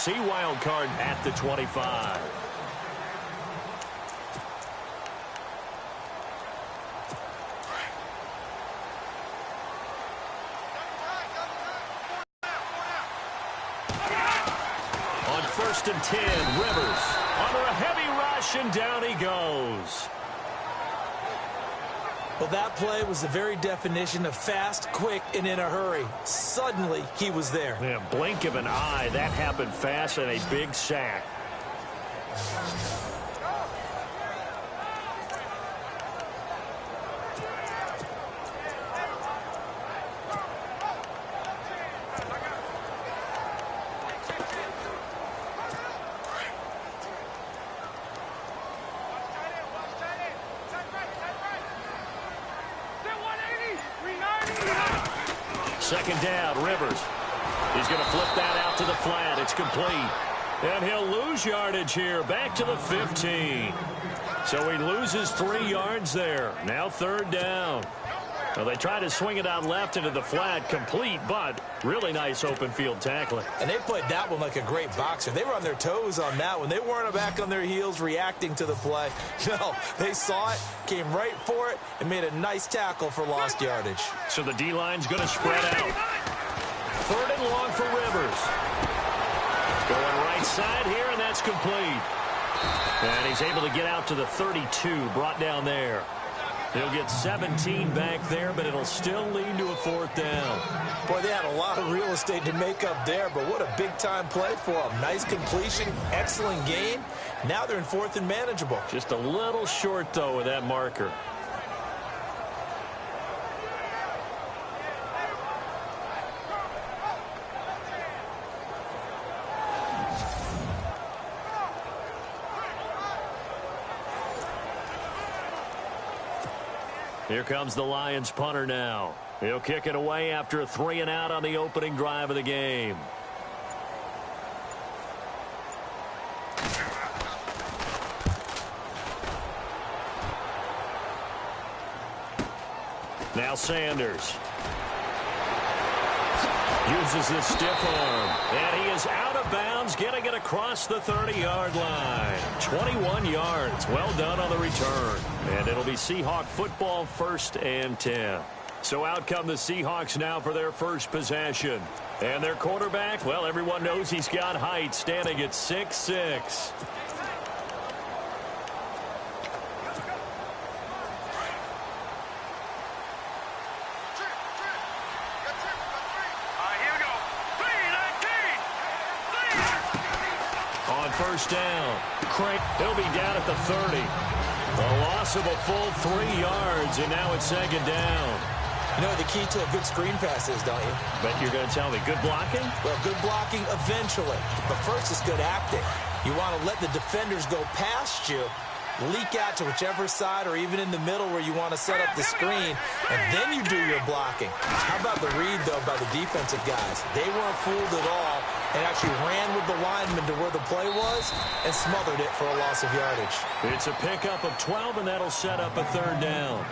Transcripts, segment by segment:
NFC wild card at the 25. On 1st and 10, Rivers under a heavy rush, and down he goes. Well, that play was the very definition of fast, quick, and in a hurry. Suddenly, he was there. Yeah, blink of an eye. That happened fast, and a big sack. Second down, Rivers. He's going to flip that out to the flat. It's complete. And he'll lose yardage here. Back to the 15. So he loses 3 yards there. Now 3rd down. Well, they try to swing it out left into the flat. Complete, but really nice open field tackling. And they played that one like a great boxer. They were on their toes on that one. They weren't back on their heels reacting to the play. No, they saw it, came right for it, and made a nice tackle for lost yardage. So the D-line's going to spread out. 3rd and long for Rivers. Going right side here, and that's complete. And he's able to get out to the 32, brought down there. He'll get 17 back there, but it'll still lead to a 4th down. Boy, they had a lot of real estate to make up there, but what a big-time play for them. Nice completion, excellent gain. Now they're in 4th and manageable. Just a little short, though, with that marker. Here comes the Lions punter now. He'll kick it away after a 3-and-out on the opening drive of the game. Now Sanders uses his stiff arm, and he is out of bounds, getting it across the 30-yard line. 21 yards. Well done on the return. And it'll be Seahawk football, 1st and 10. So out come the Seahawks now for their first possession. And their quarterback, well, everyone knows he's got height, standing at 6'6". On 1st down, he'll be down at the 30. A loss of a full 3 yards, and now it's 2nd down. You know the key to a good screen pass is, don't you? Bet you're going to tell me good blocking? Well, good blocking eventually. But first is good acting. You want to let the defenders go past you, leak out to whichever side or even in the middle where you want to set up the screen, and then you do your blocking. How about the read, though, by the defensive guys? They weren't fooled at all and actually ran with the lineman to where the play was and smothered it for a loss of yardage. It's a pickup of 12, and that'll set up a 3rd down.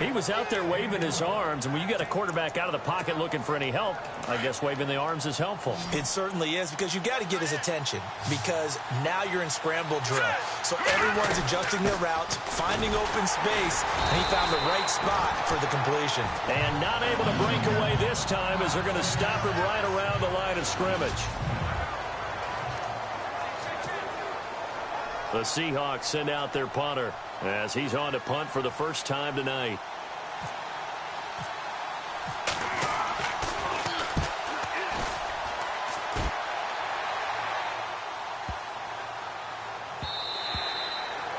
He was out there waving his arms, and when you get a quarterback out of the pocket looking for any help, I guess waving the arms is helpful. It certainly is, because you've got to get his attention, because now you're in scramble drill. So everyone's adjusting their routes, finding open space, and he found the right spot for the completion. And not able to break away this time as they're going to stop him right around the line of scrimmage. The Seahawks send out their punter as he's on to punt for the first time tonight.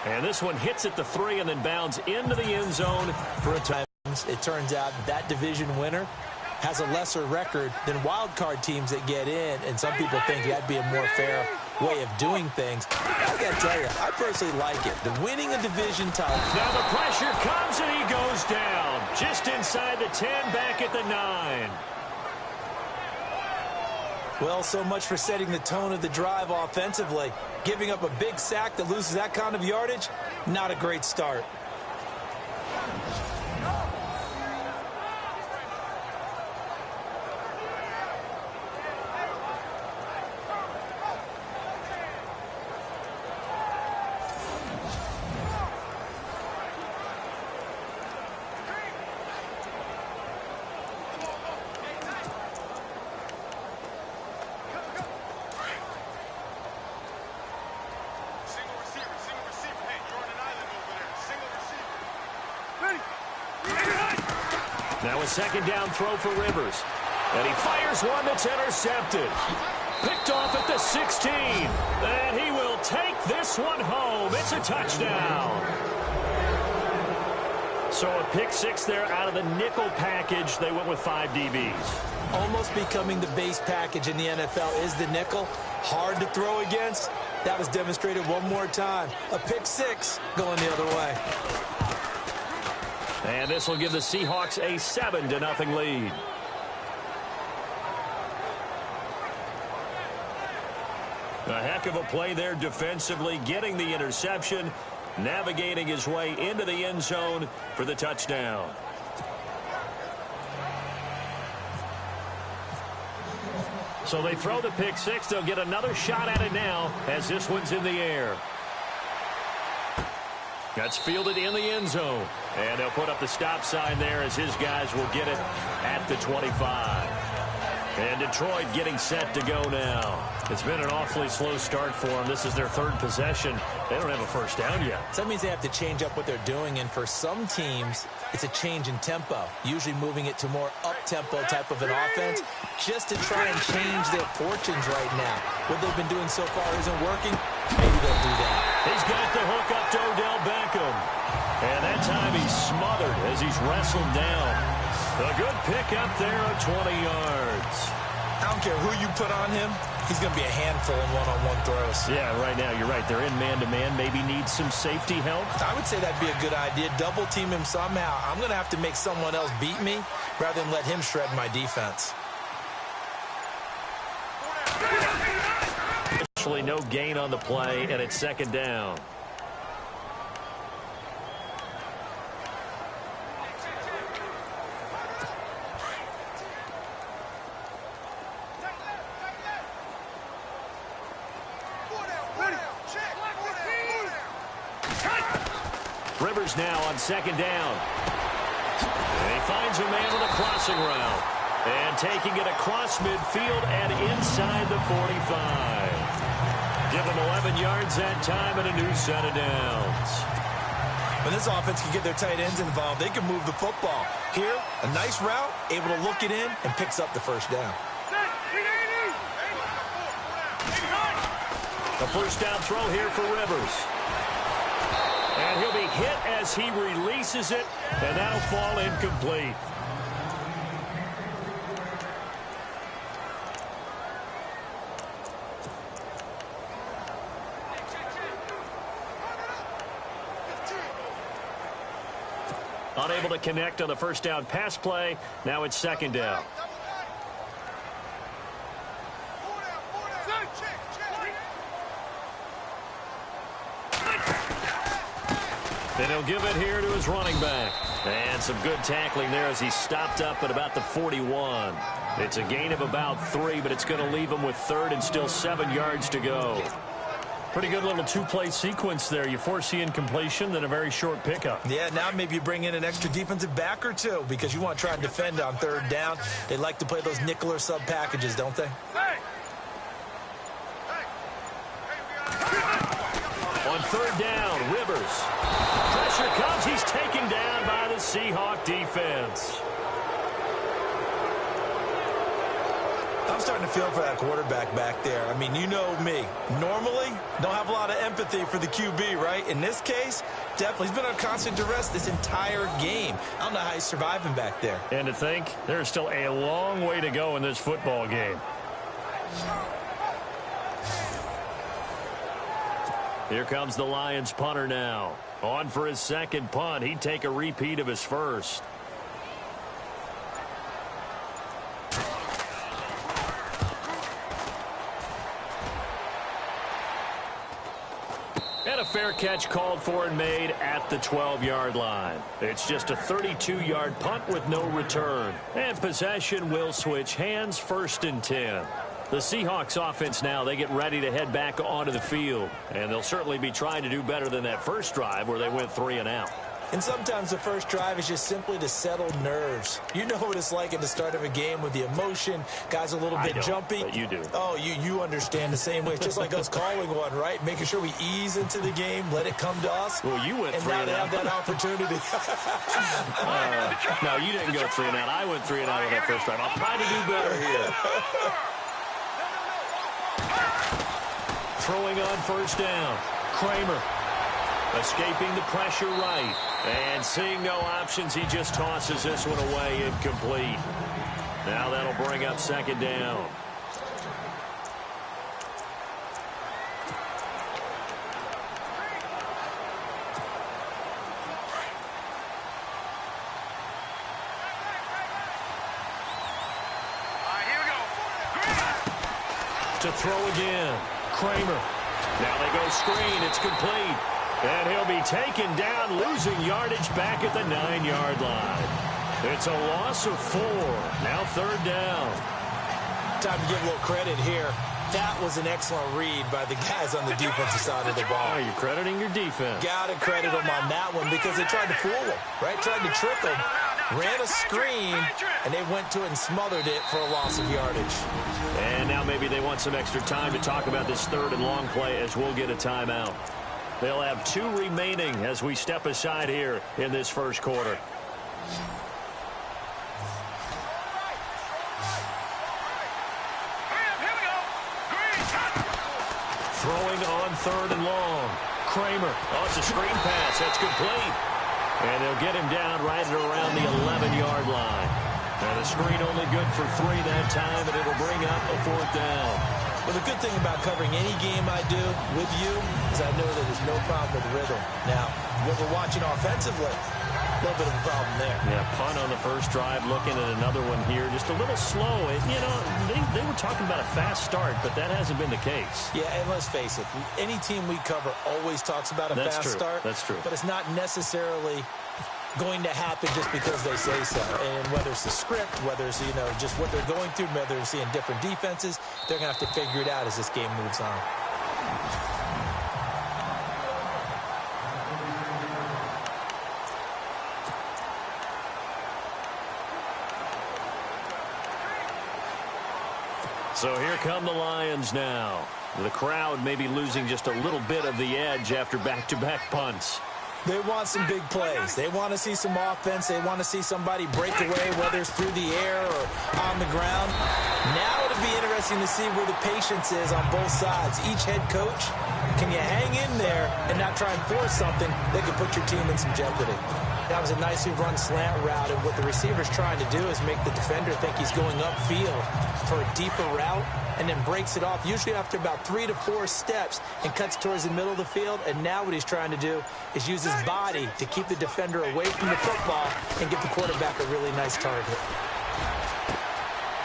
And this one hits at the 3 and then bounds into the end zone for a touchdown. It turns out that division winner has a lesser record than wild card teams that get in, and some people think that'd be a more fair way of doing things. I gotta tell you, I personally like it. The winning a division title. Now the pressure comes and he goes down. Just inside the 10, back at the 9. Well, so much for setting the tone of the drive offensively. Giving up a big sack that loses that kind of yardage, not a great start. Now a second down throw for Rivers. And he fires one that's intercepted. Picked off at the 16. And he will take this one home. It's a touchdown. So a pick six there out of the nickel package. They went with 5 DBs. Almost becoming the base package in the NFL is the nickel. Hard to throw against. That was demonstrated one more time. A pick six going the other way. And this will give the Seahawks a 7-0 lead. A heck of a play there defensively, getting the interception, navigating his way into the end zone for the touchdown. So they throw the pick six. They'll get another shot at it now as this one's in the air. That's fielded in the end zone. And they'll put up the stop sign there as his guys will get it at the 25. And Detroit getting set to go now. It's been an awfully slow start for them. This is their third possession. They don't have a first down yet. So that means they have to change up what they're doing. And for some teams, it's a change in tempo. Usually moving it to more up-tempo type of an offense just to try and change their fortunes right now. What they've been doing so far isn't working. Maybe they'll do that. He's got the hook up to Odell Beckham. And that time he's smothered as he's wrestled down. A good pick up there of 20 yards. I don't care who you put on him. He's going to be a handful in one-on-one throws. Yeah, right now, you're right. They're in man-to-man. Maybe need some safety help. I would say that'd be a good idea. Double team him somehow. I'm going to have to make someone else beat me rather than let him shred my defense. Actually, no gain on the play, and it's second down. Rivers now on second down. And he finds a man with a crossing route. And taking it across midfield and inside the 45. Give him 11 yards that time and a new set of downs. When this offense can get their tight ends involved, they can move the football. Here, a nice route, able to look it in, and picks up the first down. A first down throw here for Rivers. And he'll be hit as he releases it, and that'll fall incomplete. Unable to connect on the first down pass play. Now it's second down. And he'll give it here to his running back. And some good tackling there as he stopped up at about the 41. It's a gain of about 3, but it's going to leave him with third and still 7 yards to go. Pretty good little two-play sequence there. You force the incompletion, then a very short pickup. Yeah, now maybe you bring in an extra defensive back or two because you want to try and defend on third down. They like to play those nickel or sub packages, don't they? On third down, Rivers. Pressure comes. He's taken down by the Seahawk defense. I'm starting to feel for that quarterback back there. I mean, you know me. Normally, don't have a lot of empathy for the QB, right? In this case, definitely. He's been on constant duress this entire game. I don't know how he's surviving back there. And to think, there's still a long way to go in this football game. Here comes the Lions punter now. On for his second punt. He'd take a repeat of his first. And a fair catch called for and made at the 12-yard line. It's just a 32-yard punt with no return. And possession will switch hands, first and 10. The Seahawks offense now, they get ready to head back onto the field. And they'll certainly be trying to do better than that first drive where they went 3 and out. And sometimes the first drive is just simply to settle nerves. You know what it's like at the start of a game with the emotion. Guys a little bit jumpy. But you do. Oh, you understand the same way. It's just like us calling one, right? Making sure we ease into the game, let it come to us. Well, you went and 3 now and they out. have that opportunity. No, you didn't go 3 and out. I went 3 and out on that first drive. I'll try to do better here. Throwing on first down. Kramer escaping the pressure right. And seeing no options, he just tosses this one away incomplete. Now that'll bring up second down. To throw again. Kramer. Now they go screen. It's complete. And he'll be taken down, losing yardage back at the 9-yard line. It's a loss of 4. Now third down. Time to give a little credit here. That was an excellent read by the guys on the defensive side of the ball. Oh, you're crediting your defense. Got to credit them on that one because they tried to fool them, right? Tried to trick them. Ran a screen, and they went to it and smothered it for a loss of yardage. And now maybe they want some extra time to talk about this third and long play as we'll get a timeout. They'll have 2 remaining as we step aside here in this first quarter. Throwing on third and long. Kramer. Oh, it's a screen pass. That's complete. And they'll get him down right at around the 11-yard line. Now the screen only good for 3 that time, and it'll bring up a 4th down. Well, the good thing about covering any game I do with you is I know that there's no problem with rhythm. Now, what we're watching offensively, a little bit of a problem there. Yeah, punt on the first drive, looking at another one here. Just a little slow. You know, they were talking about a fast start, but that hasn't been the case. Yeah, and let's face it, any team we cover always talks about a fast start. That's true. But it's not necessarily going to happen just because they say so. And whether it's the script, whether it's, you know, just what they're going through, whether it's seeing different defenses, they're going to have to figure it out as this game moves on. So here come the Lions now. The crowd may be losing just a little bit of the edge after back-to-back punts. They want some big plays. They want to see some offense. They want to see somebody break away, whether it's through the air or on the ground. Now it'll be interesting to see where the patience is on both sides. Each head coach, can you hang in there and not try and force something that could put your team in some jeopardy? That was a nicely run slant route, and what the receiver's trying to do is make the defender think he's going upfield for a deeper route and then breaks it off, usually after about 3 to 4 steps, and cuts towards the middle of the field. And now what he's trying to do is use his body to keep the defender away from the football and get the quarterback a really nice target.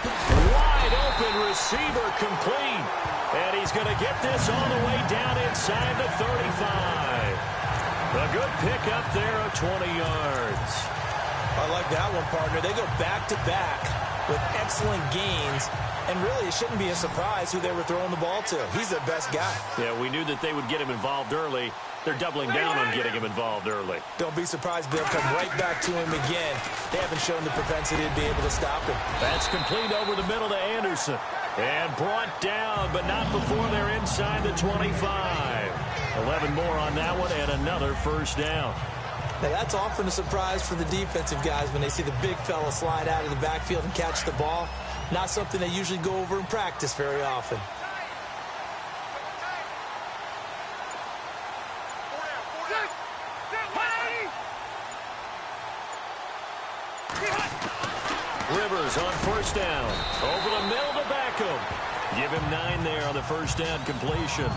Wide open receiver complete. And he's going to get this all the way down inside the 35. A good pick up there of 20 yards. I like that one, partner. They go back-to-back with excellent gains. And really, it shouldn't be a surprise who they were throwing the ball to. He's their best guy. Yeah, we knew that they would get him involved early. They're doubling down on getting him involved early. Don't be surprised they'll come right back to him again. They haven't shown the propensity to be able to stop him. That's complete over the middle to Anderson. And brought down, but not before they're inside the 25. 11 more on that one, and another first down. Now, that's often a surprise for the defensive guys when they see the big fella slide out of the backfield and catch the ball. Not something they usually go over in practice very often. Rivers on first down. Over the middle to Beckham. Give him 9 there on the first down completion.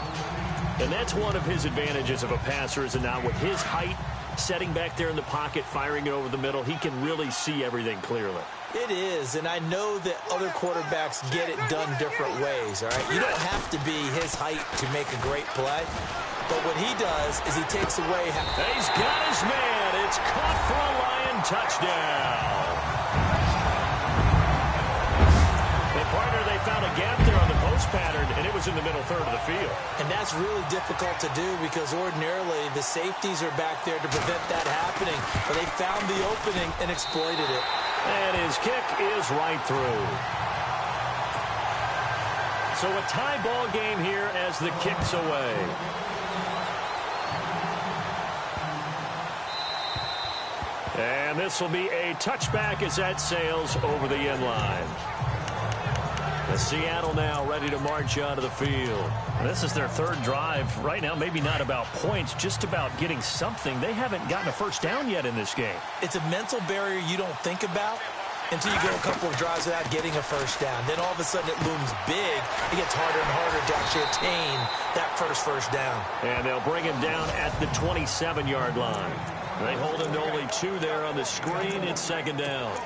And that's one of his advantages of a passer, is not with his height, setting back there in the pocket, firing it over the middle. He can really see everything clearly. It is, and I know that other quarterbacks get it done different ways, all right? You don't have to be his height to make a great play, but what he does is he takes away... He's got his man. It's caught for a Lion touchdown. Hey, partner, they found a gap there on the post cross pattern, and it was in the middle third of the field. And that's really difficult to do because ordinarily the safeties are back there to prevent that happening. But they found the opening and exploited it. And his kick is right through. So a tie ball game here as the kick's away. And this will be a touchback as that sails over the end line. The Seattle now ready to march onto the field. This is their third drive. Right now, maybe not about points, just about getting something. They haven't gotten a first down yet in this game. It's a mental barrier you don't think about until you go a couple of drives without getting a first down. Then all of a sudden it looms big. It gets harder and harder to actually attain that first down. And they'll bring him down at the 27-yard line. They hold him to only 2 there on the screen. It's second down.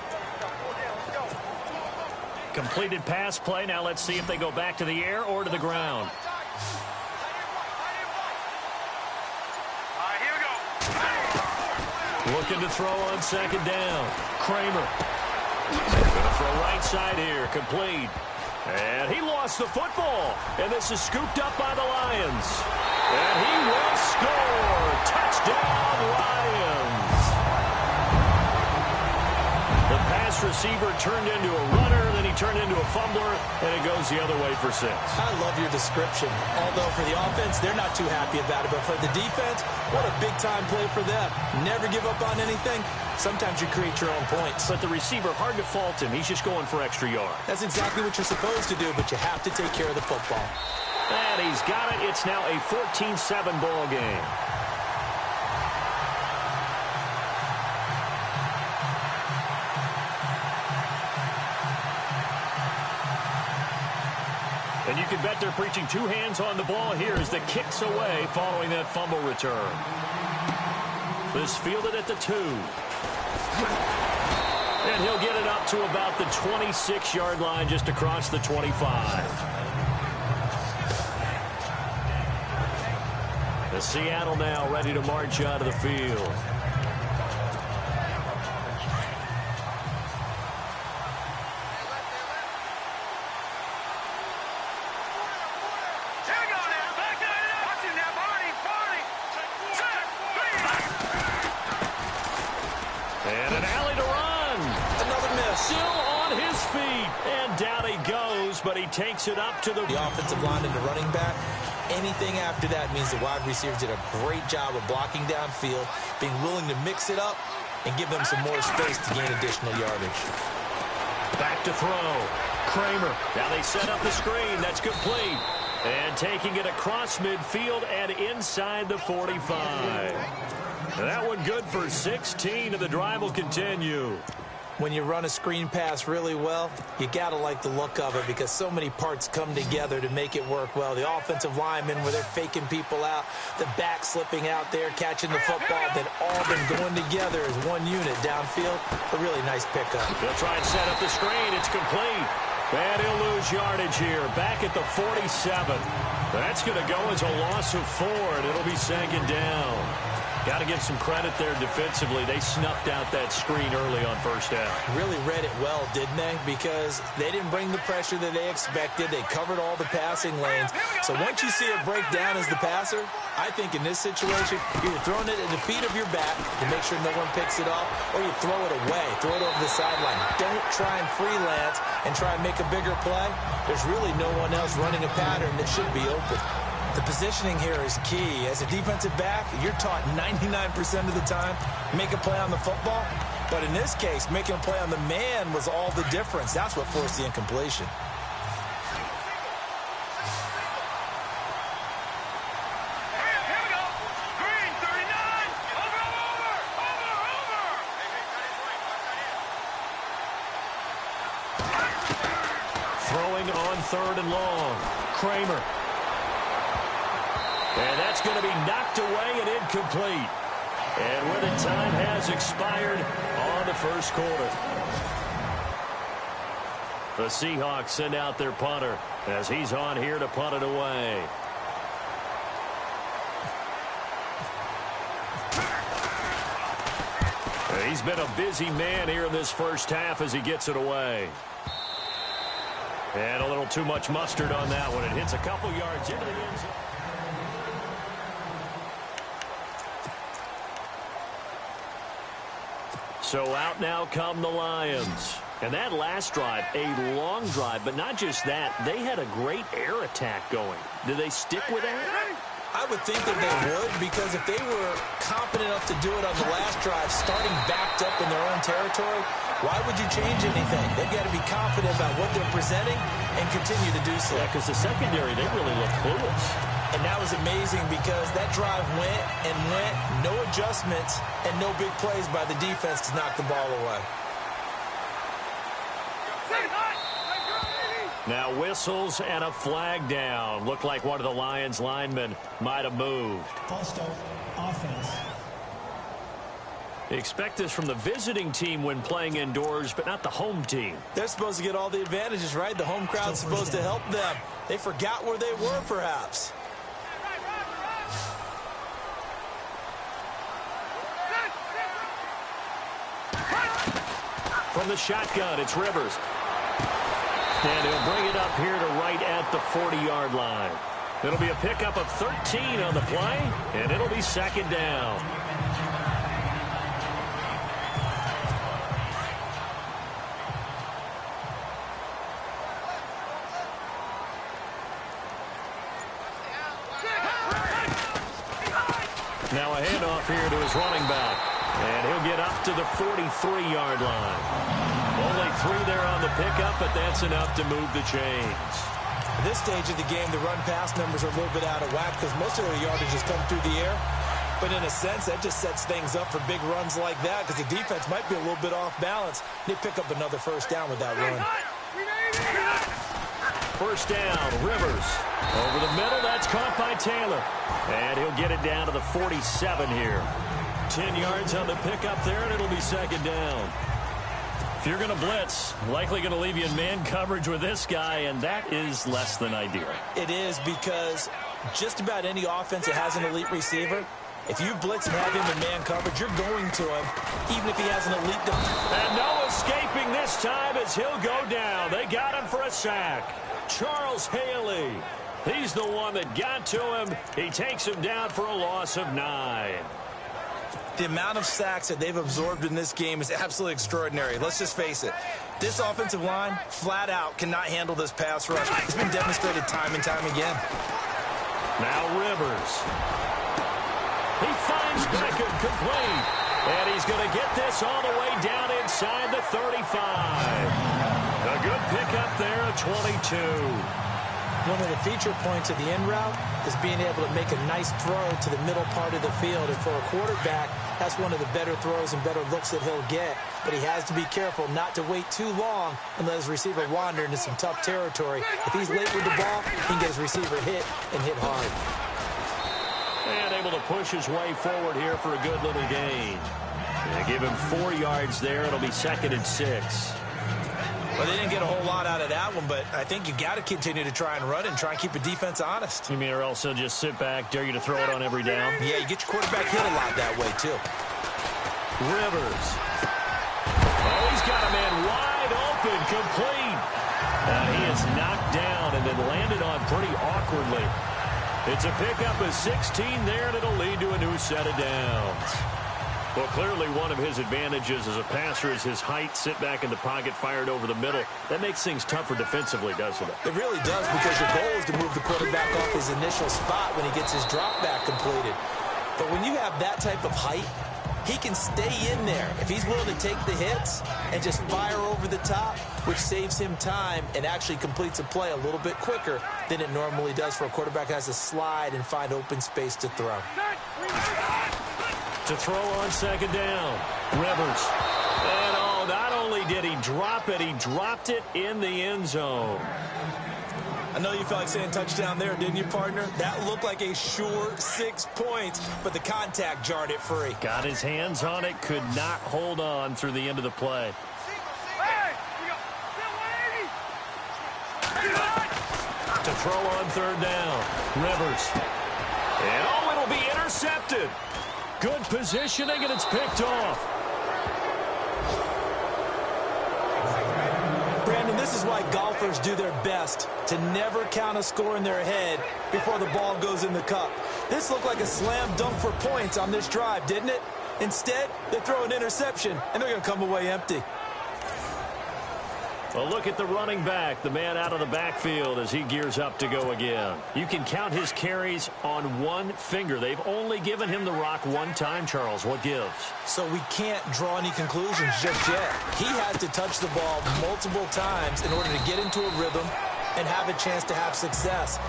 Completed pass play. Now let's see if they go back to the air or to the ground. Looking to throw on second down. Kramer. Going to throw right side here. Complete. And he lost the football. And this is scooped up by the Lions. And he will score. Touchdown, Lions. The pass receiver turned into a runner, then he turned into a fumbler, and it goes the other way for 6. I love your description. Although for the offense, they're not too happy about it. But for the defense, what a big-time play for them. Never give up on anything. Sometimes you create your own points. But the receiver, hard to fault him. He's just going for extra yard. That's exactly what you're supposed to do, but you have to take care of the football. And he's got it. It's now a 14-7 ball game. And you can bet they're preaching 2 hands on the ball here as the kick's away following that fumble return. This fielded at the 2. And he'll get it up to about the 26-yard line just across the 25. The Seattle now ready to march out of the field. And an alley to run. Another miss. Still on his feet. And down he goes, but he takes it up to the offensive line and the running back. Anything after that means the wide receivers did a great job of blocking downfield, being willing to mix it up, and give them some more space to gain additional yardage. Back to throw. Kramer. Now they set up the screen. That's complete. And taking it across midfield and inside the 45. That one good for 16, and the drive will continue. When you run a screen pass really well, you got to like the look of it because so many parts come together to make it work well. The offensive linemen where they're faking people out, the back slipping out there, catching the football, then all been going together as one unit downfield. A really nice pickup. They'll try and set up the screen. It's complete. And he'll lose yardage here. Back at the 47. That's going to go as a loss of 4, and it'll be second down. Got to give some credit there defensively. They snuffed out that screen early on first down. Really read it well, didn't they? Because they didn't bring the pressure that they expected. They covered all the passing lanes. So once you see it break down as the passer, I think in this situation, you're throwing it at the feet of your back to make sure no one picks it off, or you throw it away, throw it over the sideline. Don't try and freelance and try and make a bigger play. There's really no one else running a pattern that should be open. The positioning here is key. As a defensive back, you're taught 99% of the time, make a play on the football. But in this case, making a play on the man was all the difference. That's what forced the incompletion. Throwing on 3rd and long. Kramer. And that's going to be knocked away and incomplete. And where the time has expired on the first quarter. The Seahawks send out their punter as he's on here to punt it away. He's been a busy man here in this first half as he gets it away. And a little too much mustard on that one. It hits a couple yards into the end zone. So out now come the Lions. And that last drive, a long drive, but not just that. They had a great air attack going. Do they stick with that? I would think that they would, because if they were competent enough to do it on the last drive, starting backed up in their own territory, why would you change anything? They've got to be confident about what they're presenting and continue to do so. Yeah, because the secondary, they really look clueless. And that was amazing because that drive went and went, no adjustments, and no big plays by the defense to knock the ball away. Now whistles and a flag down. Looked like one of the Lions linemen might have moved. False start, offense. Expect this from the visiting team when playing indoors, but not the home team. They're supposed to get all the advantages, right? The home crowd's supposed to help them. They forgot where they were, perhaps. From the shotgun, it's Rivers. And he'll bring it up here to right at the 40-yard line. It'll be a pickup of 13 on the play, and it'll be second down. Now a handoff here to his running back. And he'll get up to the 43-yard line. Only 3 there on the pickup, but that's enough to move the chains. At this stage of the game, the run-pass numbers are a little bit out of whack because most of their yardage has come through the air. But in a sense, that just sets things up for big runs like that because the defense might be a little bit off balance. They pick up another first down with that run. First down, Rivers. Over the middle, that's caught by Taylor. And he'll get it down to the 47 here. 10 yards on the pickup there, and it'll be second down. If you're going to blitz, likely going to leave you in man coverage with this guy, and that is less than ideal. It is because just about any offense that has an elite receiver, if you blitz and have him in man coverage, you're going to him, even if he has an elite defense. And no escaping this time as he'll go down. They got him for a sack. Charles Haley. He's the one that got to him. He takes him down for a loss of 9. The amount of sacks that they've absorbed in this game is absolutely extraordinary. Let's just face it. This offensive line, flat out, cannot handle this pass rush. It's been demonstrated time and time again. Now Rivers. He finds Beckham complete. And he's going to get this all the way down inside the 35. A good pickup there at 22. One of the feature points of the end route is being able to make a nice throw to the middle part of the field. And for a quarterback, that's one of the better throws and better looks that he'll get. But he has to be careful not to wait too long and let his receiver wander into some tough territory. If he's late with the ball, he can get his receiver hit and hit hard. And able to push his way forward here for a good little gain. They give him 4 yards there. It'll be second and 6. Well, they didn't get a whole lot out of that one, but I think you got to continue to try and run and try and keep a defense honest. You mean or else he'll just sit back, dare you to throw it on every down? Yeah, you get your quarterback hit a lot that way, too. Rivers. Oh, he's got a man wide open, complete. And he is knocked down and then landed on pretty awkwardly. It's a pickup of 16 there, and it'll lead to a new set of downs. Well, clearly one of his advantages as a passer is his height, sit back in the pocket, fired over the middle. That makes things tougher defensively, doesn't it? It really does, because your goal is to move the quarterback off his initial spot when he gets his drop back completed. But when you have that type of height, he can stay in there if he's willing to take the hits and just fire over the top, which saves him time and actually completes a play a little bit quicker than it normally does for a quarterback who has to slide and find open space to throw. To throw on second down, Rivers. And oh, not only did he drop it, he dropped it in the end zone. I know you felt like saying touchdown there, didn't you, partner? That looked like a sure 6 points, but the contact jarred it free. Got his hands on it, could not hold on through the end of the play. To throw on third down, Rivers. And oh, it'll be intercepted. Good positioning, and it's picked off. Brandon, This is why golfers do their best to never count a score in their head before the ball goes in the cup. This looked like a slam dunk for points on this drive, didn't it? Instead, they throw an interception, and they're going to come away empty. Well, look at the running back, the man out of the backfield as he gears up to go again. You can count his carries on one finger. They've only given him the rock one time, Charles. What gives? So we can't draw any conclusions just yet. He has to touch the ball multiple times in order to get into a rhythm and have a chance to have success.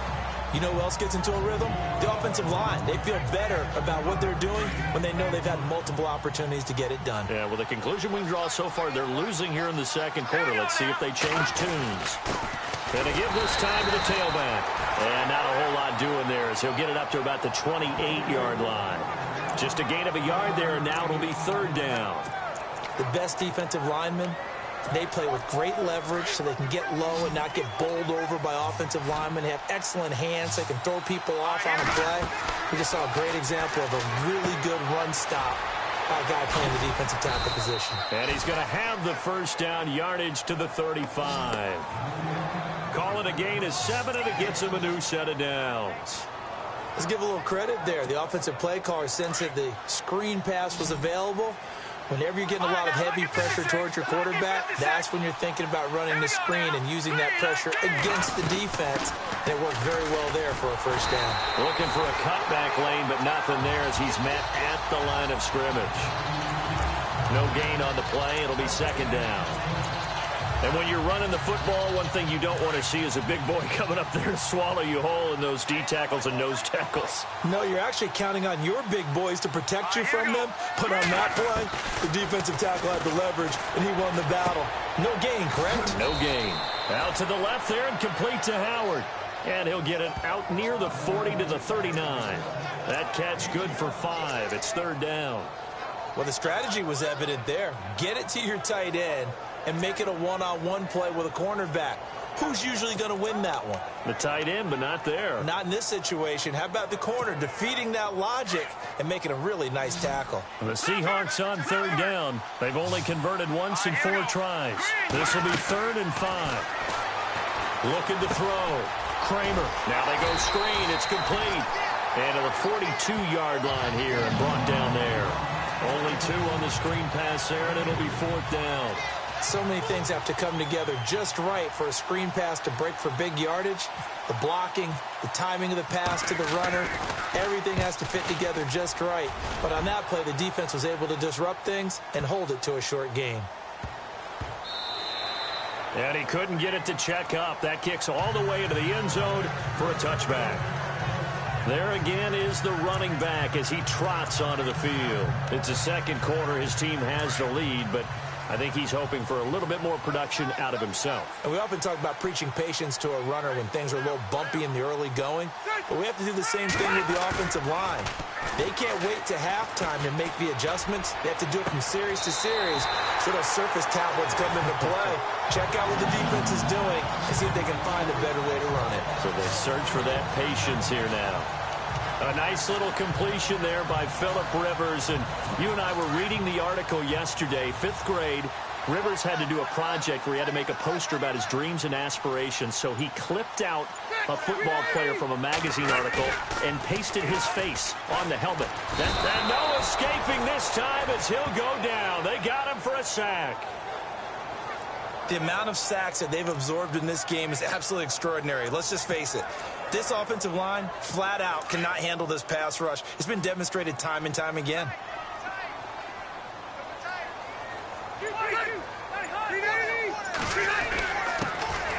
You know who else gets into a rhythm? The offensive line. They feel better about what they're doing when they know they've had multiple opportunities to get it done. Yeah, well, the conclusion we can draw so far, they're losing here in the second quarter. Let's see if they change tunes. Going to give this time to the tailback. And not a whole lot doing there as he'll get it up to about the 28-yard line. Just a gain of a yard there, and now it'll be third down. The best defensive linemen, they play with great leverage so they can get low and not get bowled over by offensive linemen. They have excellent hands so they can throw people off on a play. We just saw a great example of a really good run stop by a guy playing the defensive tackle position. And he's going to have the first down, yardage to the 35. Call it a gain of 7, and it gets him a new set of downs. Let's give a little credit there. The offensive play caller sensed that the screen pass was available. Whenever you're getting a lot of heavy pressure towards your quarterback, that's when you're thinking about running the screen and using that pressure against the defense. And it worked very well there for a first down. Looking for a cutback lane, but nothing there as he's met at the line of scrimmage. No gain on the play. It'll be second down. And when you're running the football, one thing you don't want to see is a big boy coming up there to swallow you whole in those D tackles and nose tackles. No, you're actually counting on your big boys to protect you from them. But on that play, the defensive tackle had the leverage, and he won the battle. No gain, correct? No gain. Out to the left there and complete to Howard. And he'll get it out near the 40 to the 39. That catch good for 5. It's third down. Well, the strategy was evident there. Get it to your tight end and make it a one-on-one play with a cornerback. Who's usually going to win that one? The tight end, but not there. Not in this situation. How about the corner defeating that logic and making a really nice tackle? The Seahawks on third down. They've only converted once in 4 tries. This will be 3rd and 5. Looking to throw. Kramer. Now they go screen. It's complete. And to the 42-yard line here and brought down there. Only 2 on the screen pass there, and it'll be 4th down. So many things have to come together just right for a screen pass to break for big yardage. The blocking, the timing of the pass to the runner, everything has to fit together just right. But on that play, the defense was able to disrupt things and hold it to a short gain. And he couldn't get it to check up. That kicks all the way into the end zone for a touchback. There again is the running back as he trots onto the field. It's the second quarter. His team has the lead, but I think he's hoping for a little bit more production out of himself. And we often talk about preaching patience to a runner when things are a little bumpy in the early going, but we have to do the same thing with the offensive line. They can't wait to halftime to make the adjustments. They have to do it from series to series so those surface tablets come into play. Check out what the defense is doing and see if they can find a better way to run it. So they search for that patience here now. A nice little completion there by Phillip Rivers. And you and I were reading the article yesterday, 5th grade. Rivers had to do a project where he had to make a poster about his dreams and aspirations. So he clipped out a football player from a magazine article and pasted his face on the helmet. And no escaping this time as he'll go down. They got him for a sack. The amount of sacks that they've absorbed in this game is absolutely extraordinary. Let's just face it. This offensive line, flat out, cannot handle this pass rush. It's been demonstrated time and time again.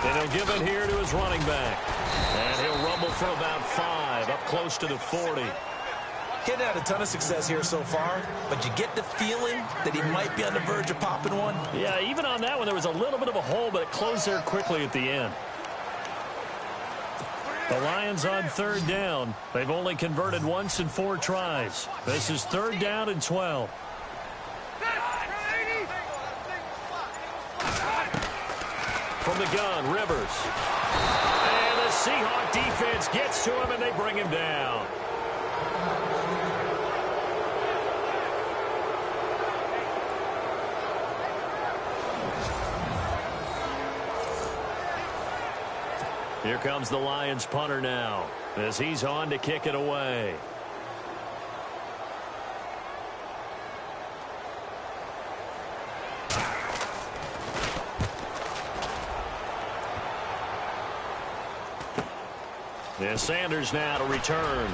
And he'll give it here to his running back. And he'll rumble for about 5, up close to the 40. He hadn't had a ton of success here so far, but you get the feeling that he might be on the verge of popping one. Yeah, even on that one, there was a little bit of a hole, but it closed there quickly at the end. The Lions on third down. They've only converted once in 4 tries. This is 3rd down and 12. From the gun, Rivers. And the Seahawk defense gets to him, and they bring him down. Here comes the Lions punter now as he's on to kick it away. And Sanders now to return.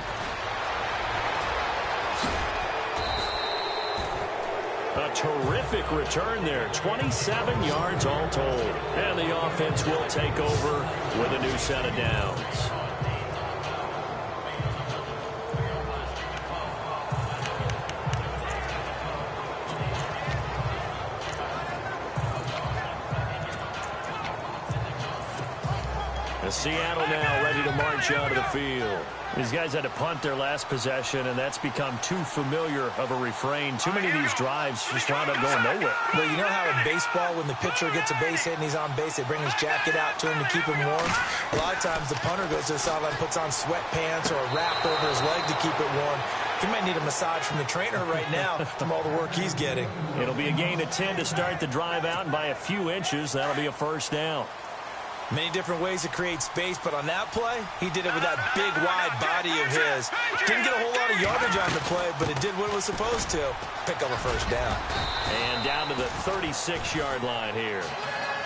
A terrific return there. 27 yards all told. And the offense will take over with a new set of downs. Seattle now ready to march out of the field. These guys had to punt their last possession, and that's become too familiar of a refrain. Too many of these drives just wound up going nowhere. Well, you know how in baseball, when the pitcher gets a base hit and he's on base, they bring his jacket out to him to keep him warm? A lot of times the punter goes to the sideline, puts on sweatpants or a wrap over his leg to keep it warm. He might need a massage from the trainer right now from all the work he's getting. It'll be a gain of 10 to start the drive out, and by a few inches, that'll be a first down. Many different ways to create space, but on that play, he did it with that big, wide body of his. Didn't get a whole lot of yardage on the play, but it did what it was supposed to. Pick up a first down. And down to the 36-yard line here.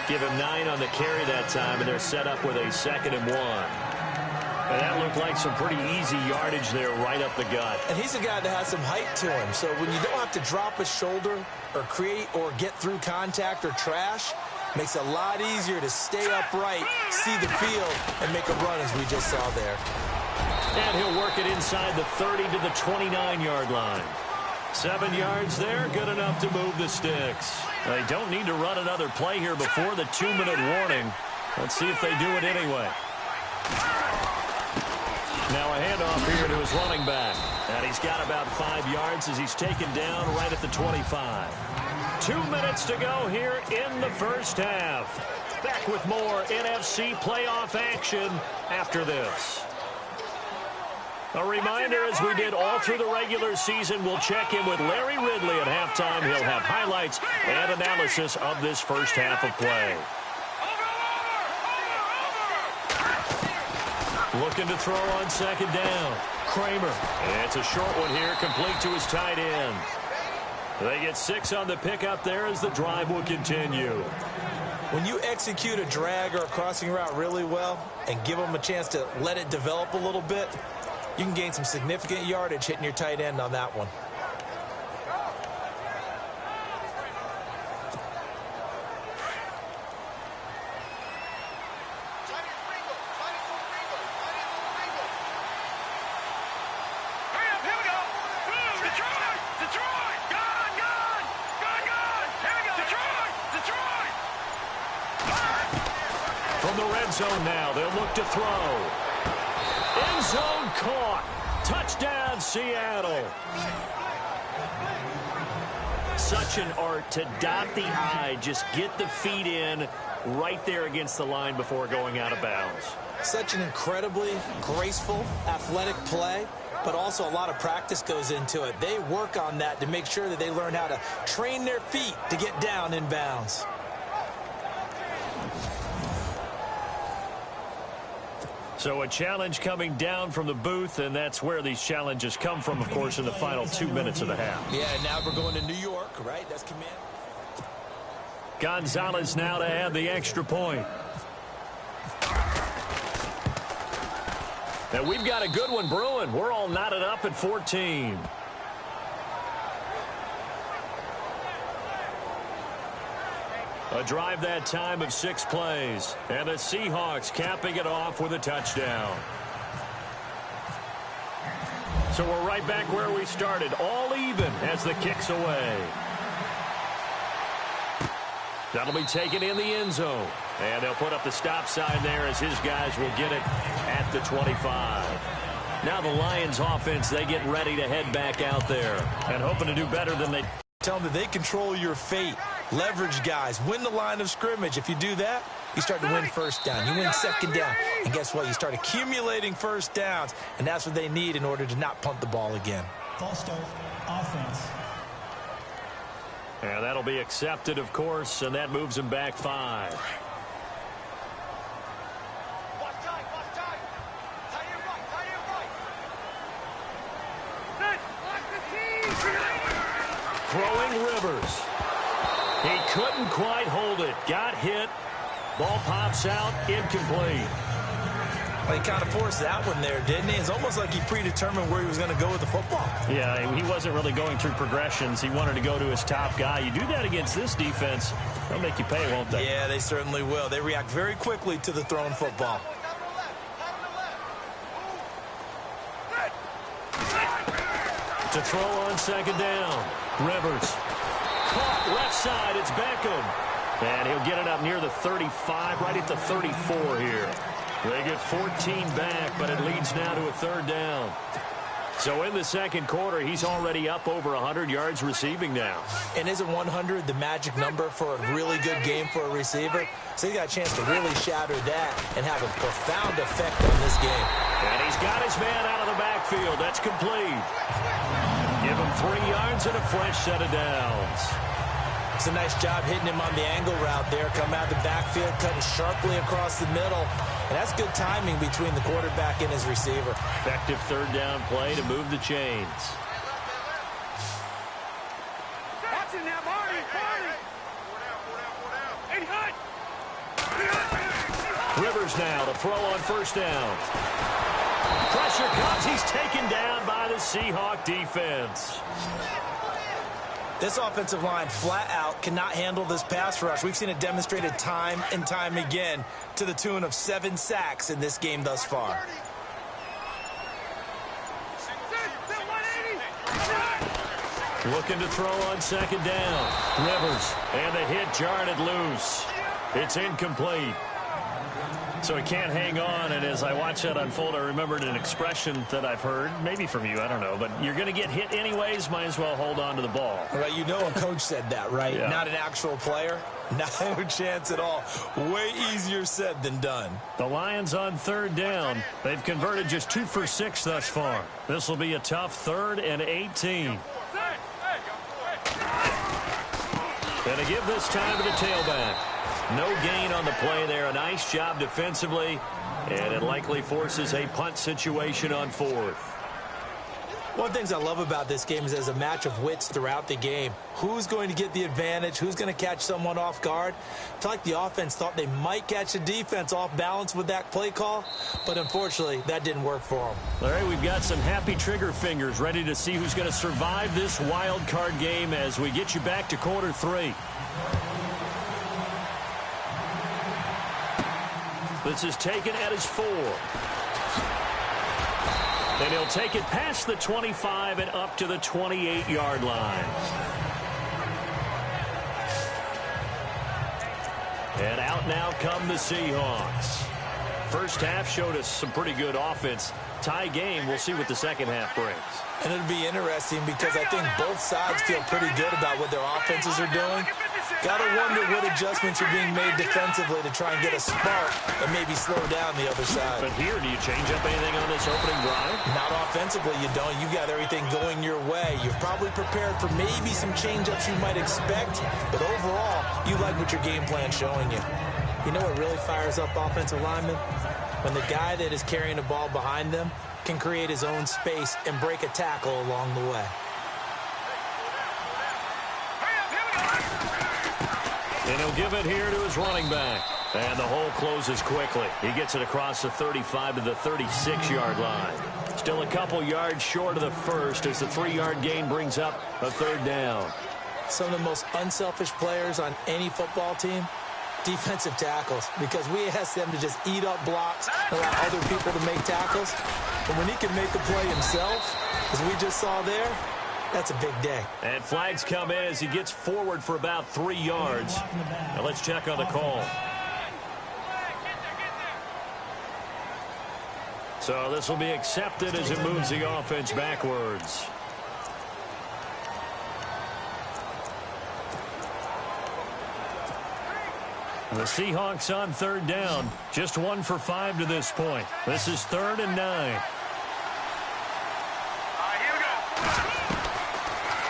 Give him 9 on the carry that time, and they're set up with a 2nd and 1. And that looked like some pretty easy yardage there right up the gut. And he's a guy that has some height to him, so when you don't have to drop a shoulder or create or get through contact or trash, makes it a lot easier to stay upright, see the field, and make a run as we just saw there. And he'll work it inside the 30 to the 29-yard line. 7 yards there, good enough to move the sticks. They don't need to run another play here before the 2-minute warning. Let's see if they do it anyway. Now a handoff here to his running back. And he's got about 5 yards as he's taken down right at the 25. 2 minutes to go here in the first half. Back with more NFC playoff action after this. A reminder, as we did all through the regular season, we'll check in with Larry Ridley at halftime. He'll have highlights and analysis of this first half of play. Looking to throw on 2nd down. Kramer. And it's a short one here, complete to his tight end. They get 6 on the pickup there as the drive will continue. When you execute a drag or a crossing route really well and give them a chance to let it develop a little bit, you can gain some significant yardage hitting your tight end on that one. Zone now. They'll look to throw. End zone caught. Touchdown, Seattle. Such an art to dot the I. Just get the feet in right there against the line before going out of bounds. Such an incredibly graceful, athletic play, but also a lot of practice goes into it. They work on that to make sure that they learn how to train their feet to get down in bounds. So a challenge coming down from the booth, and that's where these challenges come from, of course, in the final 2 minutes of the half. Yeah, and now we're going to New York, right? That's command. Gonzalez now to add the extra point. And we've got a good one brewing. We're all knotted up at 14. A drive that time of 6 plays. And the Seahawks capping it off with a touchdown. So we're right back where we started. All even as the kick's away. That'll be taken in the end zone. And they'll put up the stop sign there as his guys will get it at the 25. Now the Lions offense, they get ready to head back out there. And hoping to do better than they... Tell them that they control your fate. Leverage guys. Win the line of scrimmage. If you do that, you start to win first down. You win 2nd down. And guess what? You start accumulating first downs. And that's what they need in order to not punt the ball again. False start. Offense. And that'll be accepted, of course, and that moves him back 5. Throwing Rivers. He couldn't quite hold it. Got hit. Ball pops out. Incomplete. Well, he kind of forced that one there, didn't he? It's almost like he predetermined where he was going to go with the football. Yeah, he wasn't really going through progressions. He wanted to go to his top guy. You do that against this defense, they'll make you pay, won't they? Yeah, they certainly will. They react very quickly to the thrown football. To throw on second down. Rivers. Caught left side. It's Beckham. And he'll get it up near the 35, right at the 34 here. They get 14 back, but it leads now to a third down. So in the second quarter, he's already up over 100 yards receiving now. And isn't 100 the magic number for a really good game for a receiver? So he got a chance to really shatter that and have a profound effect on this game. And he's got his man out of the backfield. That's complete. Give him 3 yards and a fresh set of downs. It's a nice job hitting him on the angle route there. Come out the backfield, cutting sharply across the middle. And that's good timing between the quarterback and his receiver. Effective third down play to move the chains. Rivers now to throw on first down. Pressure comes. He's taken down by the Seahawk defense. This offensive line flat out cannot handle this pass rush. We've seen it demonstrated time and time again to the tune of 7 sacks in this game thus far. Looking to throw on second down. Rivers, and the hit jarred it loose. It's incomplete. So he can't hang on, and as I watch that unfold, I remembered an expression that I've heard, maybe from you, I don't know, but you're going to get hit anyways, might as well hold on to the ball. Right, you know a coach said that, right? Yeah. Not an actual player. No chance at all. Way easier said than done. The Lions on third down. They've converted just 2 for 6 thus far. This will be a tough 3rd and 18. And to give this time to the tailback. No gain on the play there. A nice job defensively. And it likely forces a punt situation on 4th. One of the things I love about this game is there's a match of wits throughout the game. Who's going to get the advantage? Who's going to catch someone off guard? I feel like the offense thought they might catch the defense off balance with that play call, but unfortunately, that didn't work for them. All right, we've got some happy trigger fingers ready to see who's going to survive this wild card game as we get you back to quarter 3. This is taken at his 4. And he'll take it past the 25 and up to the 28-yard line. And out now come the Seahawks. First half showed us some pretty good offense. Tie game, we'll see what the second half brings. And it'll be interesting because I think both sides feel pretty good about what their offenses are doing. Got to wonder what adjustments are being made defensively to try and get a spark and maybe slow down the other side. But here, do you change up anything on this opening drive? Not offensively, you don't. You got everything going your way. You've probably prepared for maybe some change-ups you might expect, but overall, you like what your game plan's showing you. You know what really fires up offensive linemen? When the guy that is carrying the ball behind them can create his own space and break a tackle along the way. And he'll give it here to his running back. And the hole closes quickly. He gets it across the 35 to the 36-yard line. Still a couple yards short of the first as the 3-yard gain brings up a third down. Some of the most unselfish players on any football team, defensive tackles, because we ask them to just eat up blocks and allow other people to make tackles. But when he can make a play himself, as we just saw there, that's a big day. And flags come in as he gets forward for about 3 yards. Now let's check on the call. So this will be accepted as it moves the offense backwards. The Seahawks on third down. Just 1 for 5 to this point. This is 3rd and 9.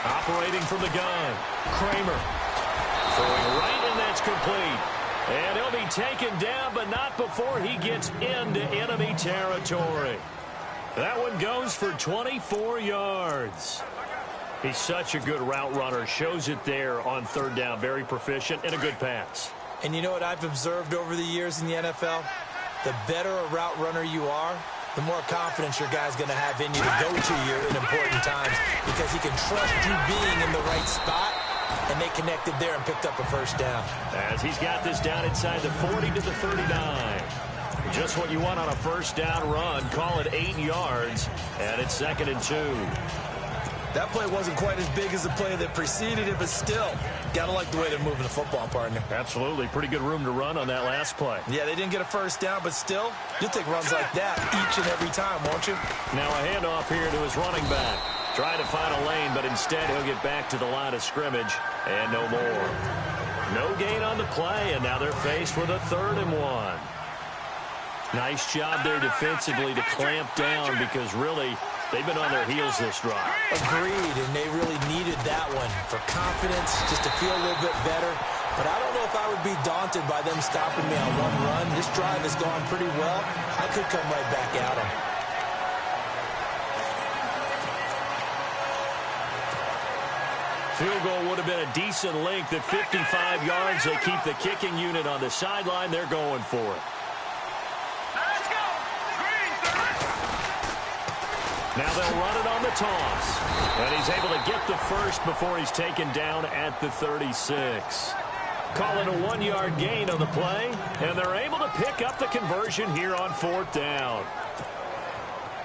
Operating from the gun. Kramer. Throwing right, and that's complete. And he'll be taken down, but not before he gets into enemy territory. That one goes for 24 yards. He's such a good route runner. Shows it there on third down. Very proficient and a good pass. And you know what I've observed over the years in the NFL? The better a route runner you are, the more confidence your guy's going to have in you to go to you in important times because he can trust you being in the right spot, and they connected there and picked up a first down. As he's got this down inside the 40 to the 39. Just what you want on a first down run. Call it 8 yards, and it's 2nd and 2. That play wasn't quite as big as the play that preceded it, but still, got to like the way they're moving the football, partner. Absolutely. Pretty good room to run on that last play. Yeah, they didn't get a first down, but still, you'll take runs like that each and every time, won't you? Now a handoff here to his running back. Trying to find a lane, but instead he'll get back to the line of scrimmage, and no more. No gain on the play, and now they're faced with a 3rd and 1. Nice job there defensively to clamp down because really they've been on their heels this drive. Agreed, and they really needed that one for confidence, just to feel a little bit better. But I don't know if I would be daunted by them stopping me on one run. This drive has gone pretty well. I could come right back at them. Field goal would have been a decent length at 55 yards. They keep the kicking unit on the sideline. They're going for it. Now they'll run it on the toss. And he's able to get the first before he's taken down at the 36. Call it a 1-yard gain on the play. And they're able to pick up the conversion here on 4th down.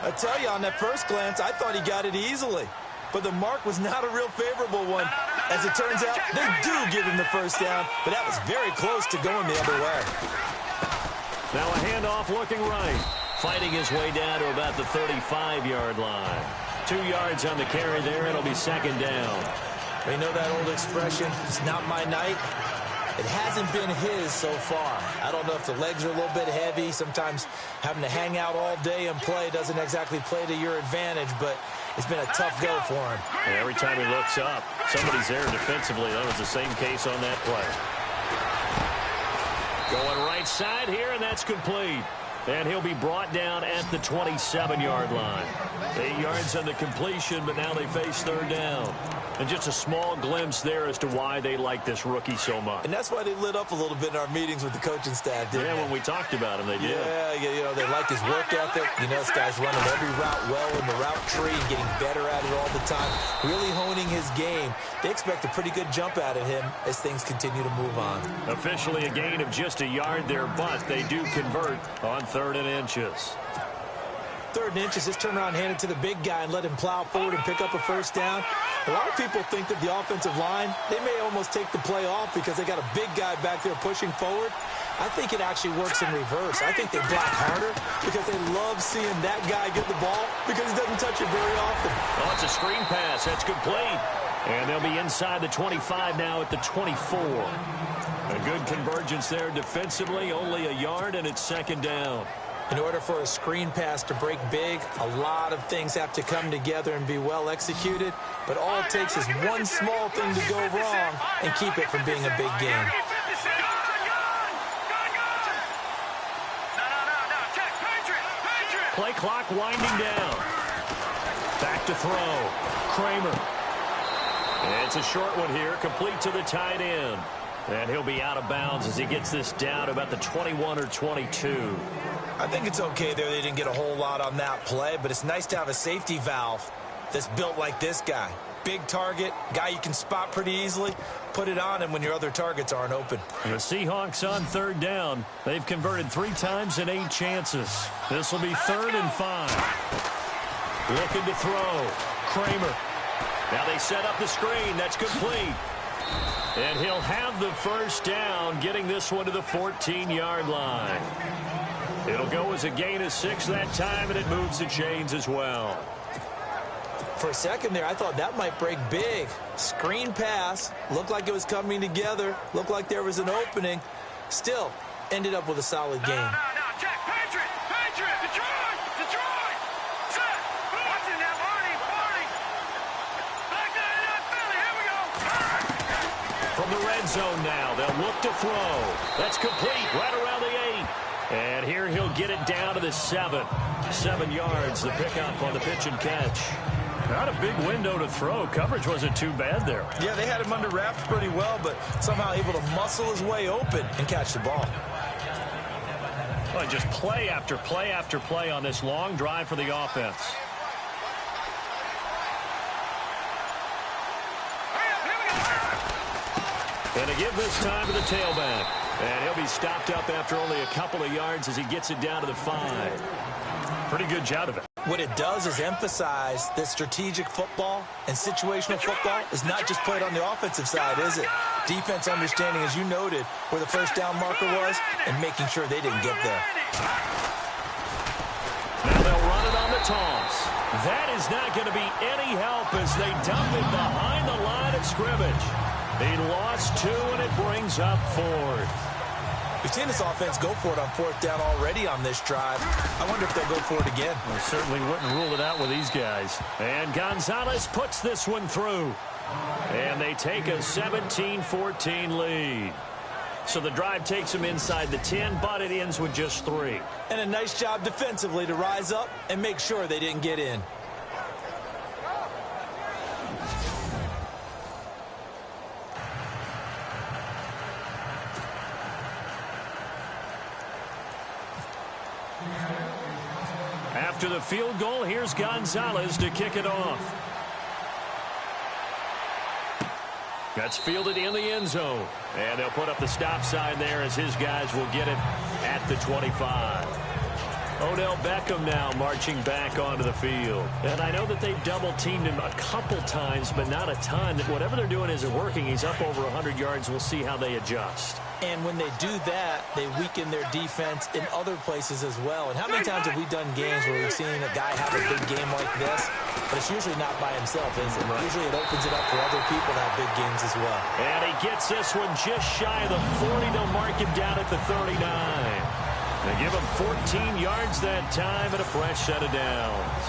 I tell you, on that first glance, I thought he got it easily. But the mark was not a real favorable one. As it turns out, they do give him the first down. But that was very close to going the other way. Now a handoff looking right. Fighting his way down to about the 35-yard line. 2 yards on the carry there. It'll be 2nd down. You know that old expression, it's not my night? It hasn't been his so far. I don't know if the legs are a little bit heavy. Sometimes having to hang out all day and play doesn't exactly play to your advantage, but it's been a tough go for him. And every time he looks up, somebody's there defensively. That was the same case on that play. Going right side here, and that's complete. And he'll be brought down at the 27-yard line. 8 yards on the completion, but now they face 3rd down. And just a small glimpse there as to why they like this rookie so much. And that's why they lit up a little bit in our meetings with the coaching staff, didn't they? Yeah, when we talked about him, they did. Yeah, you know, they like his work ethic. You know, this guy's running every route well in the route tree and getting better at it all the time, really honing his game. They expect a pretty good jump out of him as things continue to move on. Officially a gain of just a yard there, but they do convert on 3rd and inches. 3rd and inches, just turn around, hand it to the big guy and let him plow forward and pick up a first down. A lot of people think that the offensive line, they may almost take the play off because they got a big guy back there pushing forward. I think it actually works in reverse. I think they block harder because they love seeing that guy get the ball because he doesn't touch it very often. Oh, it's a screen pass. That's complete. And they'll be inside the 25 now at the 24. A good convergence there defensively, only a yard, and it's 2nd down. In order for a screen pass to break big, a lot of things have to come together and be well executed. But all it takes is one small thing to go wrong and keep it from being a big game. Play clock winding down. Back to throw. Kramer. And it's a short one here, complete to the tight end. And he'll be out of bounds as he gets this down about the 21 or 22. I think it's okay there. They didn't get a whole lot on that play, but it's nice to have a safety valve that's built like this guy. Big target, guy you can spot pretty easily. Put it on him when your other targets aren't open. And the Seahawks on 3rd down. They've converted 3 times in 8 chances. This will be 3rd and 5. Looking to throw. Kramer. Now they set up the screen. That's complete. And he'll have the first down, getting this one to the 14-yard line. It'll go as a gain of 6 that time, and it moves the chains as well. For a second there, I thought that might break big. Screen pass. Looked like it was coming together. Looked like there was an opening. Still, ended up with a solid game. No, check. Patriot, Detroit. Set. Watching that, Marty. Back to that Philly, here we go. From the red zone now, they'll look to throw. That's complete right around the 8. And here he'll get it down to the 7. 7 yards, the pickup on the pitch and catch. Not a big window to throw. Coverage wasn't too bad there. Yeah, they had him under wraps pretty well, but somehow able to muscle his way open and catch the ball. Well, just play after play after play on this long drive for the offense. And to give this time to the tailback. And he'll be stopped up after only a couple of yards as he gets it down to the 5. Pretty good job of it. What it does is emphasize that strategic football and situational football is not just played on the offensive side, is it? Defense understanding, as you noted, where the first down marker was and making sure they didn't get there. Now they'll run it on the toss. That is not going to be any help as they dump it behind the line of scrimmage. He lost 2, and it brings up 4th. We've seen this offense go for it on 4th down already on this drive. I wonder if they'll go for it again. Well, certainly wouldn't rule it out with these guys. And Gonzalez puts this one through. And they take a 17-14 lead. So the drive takes them inside the 10, but it ends with just 3. And a nice job defensively to rise up and make sure they didn't get in. After the field goal, here's Gonzalez to kick it off. That's fielded in the end zone. And they'll put up the stop sign there as his guys will get it at the 25. Odell Beckham now marching back onto the field. And I know that they've double-teamed him a couple times, but not a ton. Whatever they're doing isn't working. He's up over 100 yards. We'll see how they adjust. And when they do that, they weaken their defense in other places as well. And how many times have we done games where we've seen a guy have a big game like this? But it's usually not by himself, is it? Right. Usually it opens it up for other people to have big games as well. And he gets this one just shy of the 40. They'll mark him down at the 39. They give him 14 yards that time and a fresh set of downs.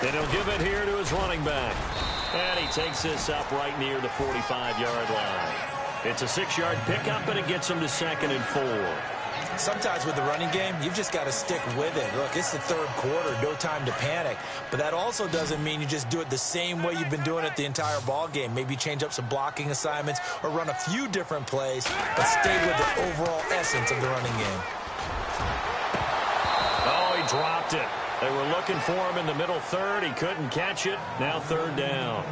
And he'll give it here to his running back. And he takes this up right near the 45-yard line. It's a 6-yard pickup, and it gets him to 2nd and 4. Sometimes with the running game, you've just got to stick with it. Look, it's the 3rd quarter, no time to panic. But that also doesn't mean you just do it the same way you've been doing it the entire ball game. Maybe change up some blocking assignments or run a few different plays, but stay with the overall essence of the running game. Oh, he dropped it. They were looking for him in the middle 3rd. He couldn't catch it. Now 3rd down.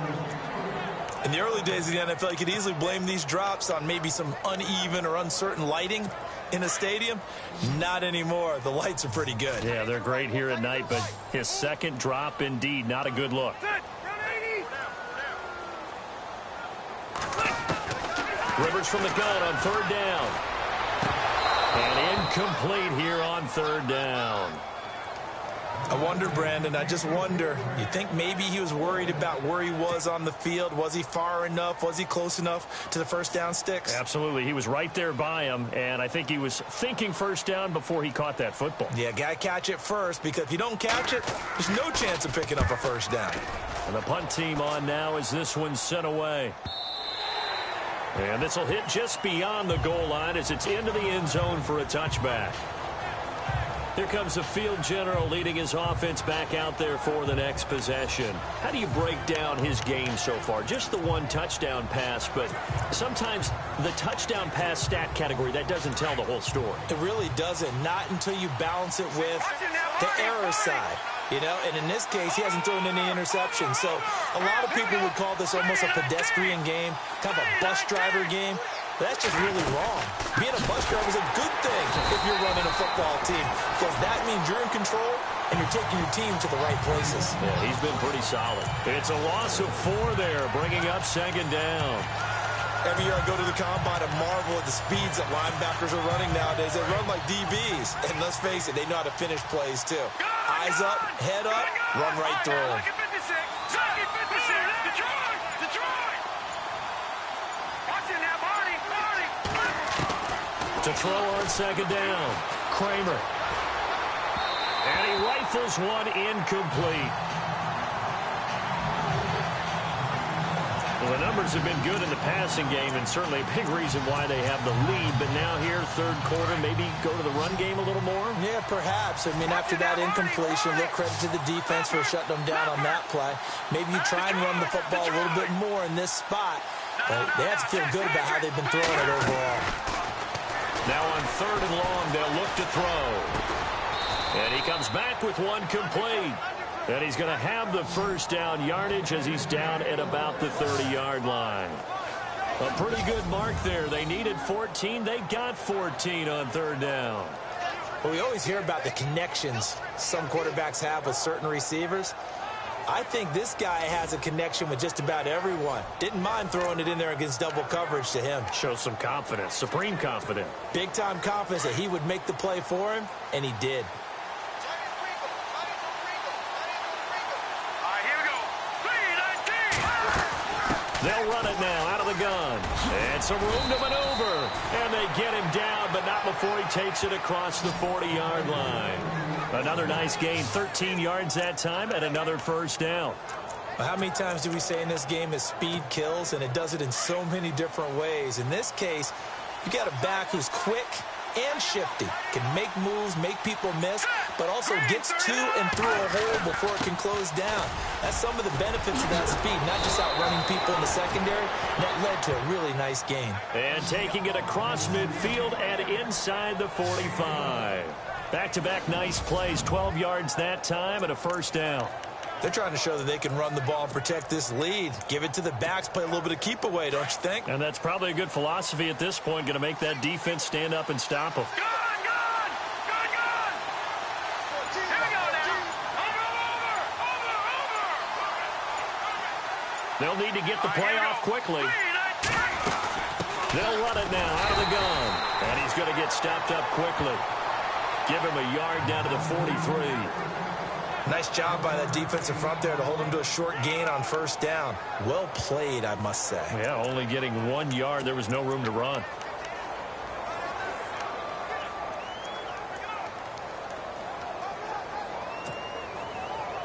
In the early days of the NFL, you could easily blame these drops on maybe some uneven or uncertain lighting in a stadium. Not anymore. The lights are pretty good. Yeah, they're great here at night, but his 2nd drop, indeed, not a good look. Rivers from the gun on 3rd down. And incomplete here on 3rd down. I wonder, Brandon, I just wonder, you think maybe he was worried about where he was on the field? Was he far enough? Was he close enough to the first down sticks? Absolutely. He was right there by him, and I think he was thinking first down before he caught that football. Yeah, got to catch it first, because if you don't catch it, there's no chance of picking up a first down. And the punt team on now as this one's sent away. And this will hit just beyond the goal line as it's into the end zone for a touchback. Here comes the field general leading his offense back out there for the next possession. How do you break down his game so far? Just the 1 touchdown pass, but sometimes the touchdown pass stat category, that doesn't tell the whole story. It really doesn't. Not until you balance it with the error side. You know, and in this case, he hasn't thrown any interceptions. So a lot of people would call this almost a pedestrian game, kind of a bus driver game. That's just really wrong. Being a bus driver is a good thing if you're running a football team, because that means you're in control and you're taking your team to the right places. Yeah, he's been pretty solid. It's a loss of 4 there, bringing up 2nd down. Every year I go to the combine and marvel at the speeds that linebackers are running nowadays. They run like DBs. And let's face it, they know how to finish plays too. Eyes up, head up, run right through them. To throw on 2nd down, Kramer. And he rifles one incomplete. Well, the numbers have been good in the passing game, and certainly a big reason why they have the lead. But now here, third quarter, maybe go to the run game a little more? Yeah, perhaps. I mean, after that incompletion, a little credit to the defense for shutting them down on that play. Maybe you try and run the football a little bit more in this spot. But they have to feel good about how they've been throwing it overall. Now on third and long, they'll look to throw. And he comes back with one complete. And he's going to have the first down yardage as he's down at about the 30-yard line. A pretty good mark there. They needed 14. They got 14 on third down. Well, we always hear about the connections some quarterbacks have with certain receivers. I think this guy has a connection with just about everyone. Didn't mind throwing it in there against double coverage to him. Shows some confidence, supreme confidence. Big-time confidence that he would make the play for him, and he did. They'll run it now out of the gun. And some room to maneuver. And they get him down, but not before he takes it across the 40-yard line. Another nice gain, 13 yards that time, and another first down. How many times do we say in this game is speed kills, and it does it in so many different ways? In this case, you got a back who's quick and shifty, can make moves, make people miss, but also gets to and through a hole before it can close down. That's some of the benefits of that speed, not just outrunning people in the secondary. That led to a really nice gain. And taking it across midfield and inside the 45. Back-to-back nice plays, 12 yards that time and a first down. They're trying to show that they can run the ball and protect this lead. Give it to the backs, play a little bit of keep away, don't you think? And that's probably a good philosophy at this point, going to make that defense stand up and stop them. Good! Here we go now. Over. They'll need to get the play off quickly. They'll run it now out of the gun. And he's going to get stopped up quickly. Give him a yard down to the 43. Nice job by that defensive front there to hold him to a short gain on first down. Well played, I must say. Yeah, only getting 1 yard. There was no room to run.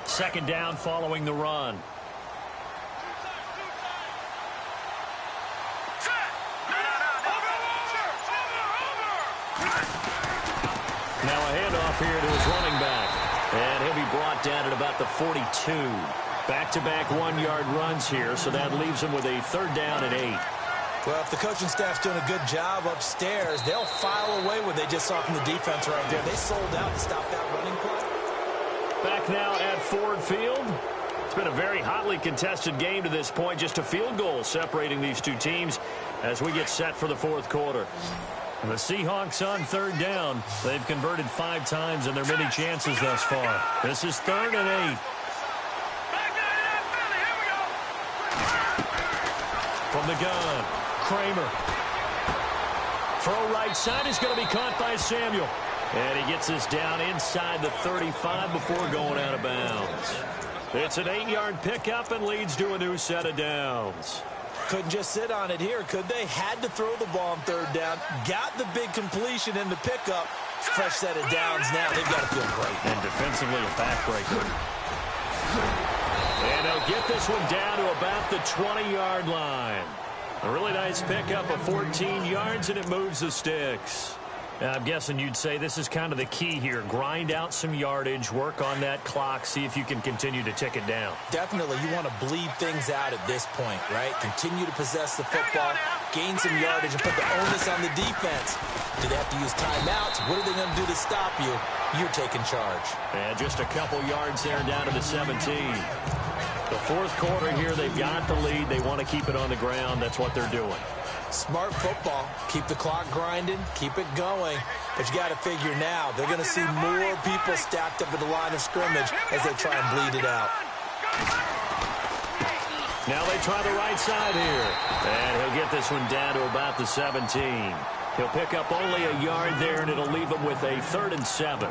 Second down following the run. Now a handoff here to his running back. And he'll be brought down at about the 42. Back-to-back 1 yard runs here, so that leaves him with a third down and 8. Well, if the coaching staff's doing a good job upstairs, they'll file away what they just saw from the defense right there. They sold out to stop that running play. Back now at Ford Field. It's been a very hotly contested game to this point. Just a field goal separating these two teams as we get set for the fourth quarter. And the Seahawks on third down. They've converted 5 times in their many chances thus far. This is third and 8. From the gun, Kramer. Throw right side is going to be caught by Samuel. And he gets this down inside the 35 before going out of bounds. It's an 8-yard pickup and leads to a new set of downs. Couldn't just sit on it here, could they? Had to throw the ball on third down. Got the big completion in the pickup. Fresh set of downs now. They've got to feel great. And defensively, a backbreaker. And they'll get this one down to about the 20-yard line. A really nice pickup of 14 yards, and it moves the sticks. Now, I'm guessing you'd say this is kind of the key here. Grind out some yardage, work on that clock, see if you can continue to tick it down. Definitely, you want to bleed things out at this point, right? Continue to possess the football, gain some yardage, and put the onus on the defense. Do they have to use timeouts? What are they going to do to stop you? You're taking charge. And just a couple yards there down to the 17. The fourth quarter here, they've got the lead. They want to keep it on the ground. That's what they're doing. Smart football. Keep the clock grinding. Keep it going. But you got to figure now, they're going to see more people stacked up at the line of scrimmage as they try and bleed it out. Now they try the right side here. And he'll get this one down to about the 17. He'll pick up only a yard there, and it'll leave him with a 3rd and 7.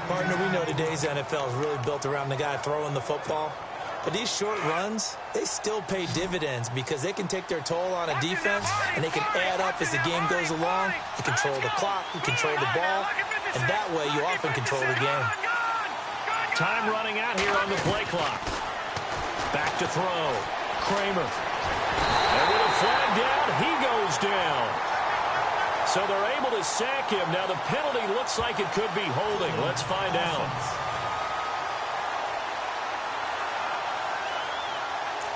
Partner, we know today's NFL is really built around the guy throwing the football. But these short runs, they still pay dividends because they can take their toll on a defense, and they can add up as the game goes along. You control the clock, you control the ball, and that way you often control the game. Time running out here on the play clock. Back to throw. Kramer. down. So they're able to sack him. Now the penalty looks like it could be holding. Let's find out.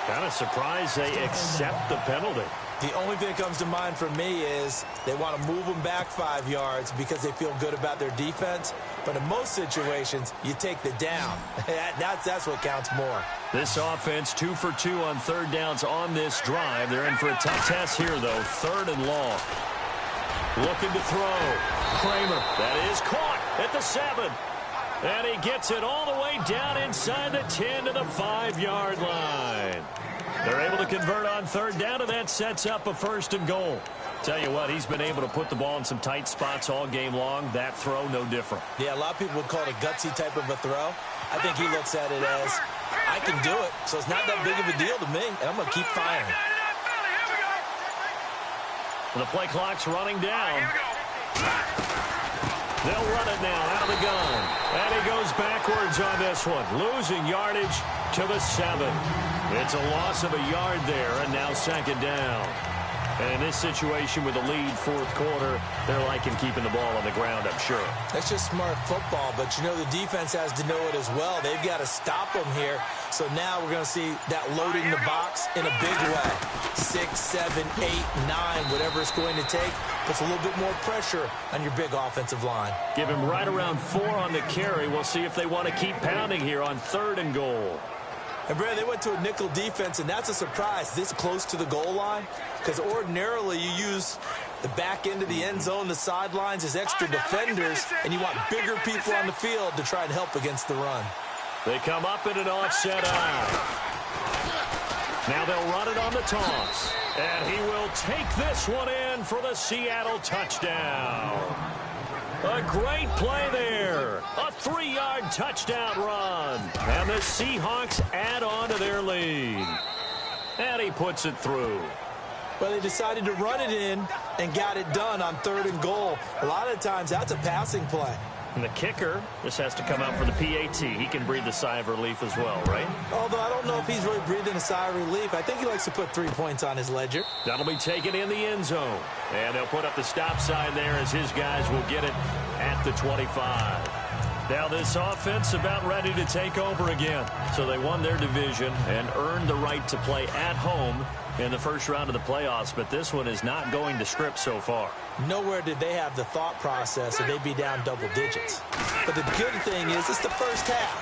Kind of surprised they accept the penalty. The only thing that comes to mind for me is they want to move them back 5 yards because they feel good about their defense. But in most situations, you take the down. That's what counts more. This offense 2 for 2 on third downs on this drive. They're in for a tough test here, though. 3rd and long. Looking to throw. Kramer. That is caught at the 7. And he gets it all the way down inside the 10 to the 5-yard line. They're able to convert on third down, and that sets up a 1st and goal. Tell you what, he's been able to put the ball in some tight spots all game long. That throw, no different. Yeah, a lot of people would call it a gutsy type of a throw. I think he looks at it as, I can do it, so it's not that big of a deal to me, and I'm going to keep firing. The play clock's running down. They'll run it now out of the gun. And he goes backwards on this one. Losing yardage to the 7. It's a loss of a yard there, and now 2nd down. And in this situation with the lead 4th quarter, they're liking keeping the ball on the ground, I'm sure. That's just smart football, but you know the defense has to know it as well. They've got to stop them here. So now we're going to see that loading the box in a big way. 6, 7, 8, 9, whatever it's going to take, puts a little bit more pressure on your big offensive line. Give him right around 4 on the carry. We'll see if they want to keep pounding here on 3rd and goal. And, Brad, they went to a nickel defense, and that's a surprise this close to the goal line, because ordinarily you use the back end of the end zone, the sidelines as extra defenders, and you want bigger people on the field to try and help against the run. They come up in an offset eye. Now they'll run it on the toss. And he will take this one in for the Seattle touchdown. A great play there. A 3-yard touchdown run. And the Seahawks add on to their lead. And he puts it through. Well, they decided to run it in and got it done on 3rd and goal. A lot of times that's a passing play. And the kicker just has to come out for the PAT. He can breathe a sigh of relief as well, right? Although I don't know if he's really breathing a sigh of relief. I think he likes to put 3 points on his ledger. That'll be taken in the end zone. And they'll put up the stop sign there as his guys will get it at the 25. Now this offense about ready to take over again. So they won their division and earned the right to play at home in the first round of the playoffs, but this one is not going to script so far. Nowhere did they have the thought process that they'd be down double digits. But the good thing is it's the first half.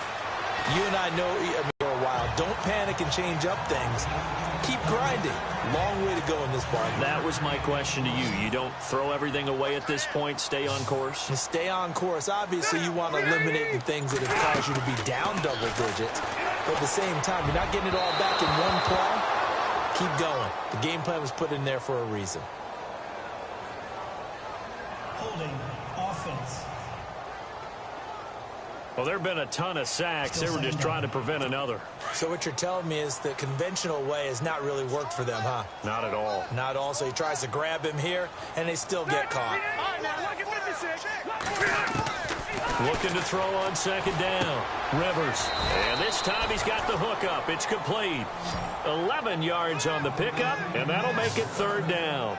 You and I know for a while, don't panic and change up things. Keep grinding. Long way to go in this ball game. That was my question to you. You don't throw everything away at this point, stay on course? And stay on course. Obviously, you want to eliminate the things that have caused you to be down double digits. But at the same time, you're not getting it all back in one play. Keep going. The game plan was put in there for a reason. Holding offense. Well, there have been a ton of sacks. They were just trying to prevent another. So what you're telling me is the conventional way has not really worked for them, huh? Not at all. Not at all. So he tries to grab him here, and they still get caught. Looking to throw on 2nd down. Rivers. And this time he's got the hook up. It's complete. 11 yards on the pickup, and that'll make it 3rd down.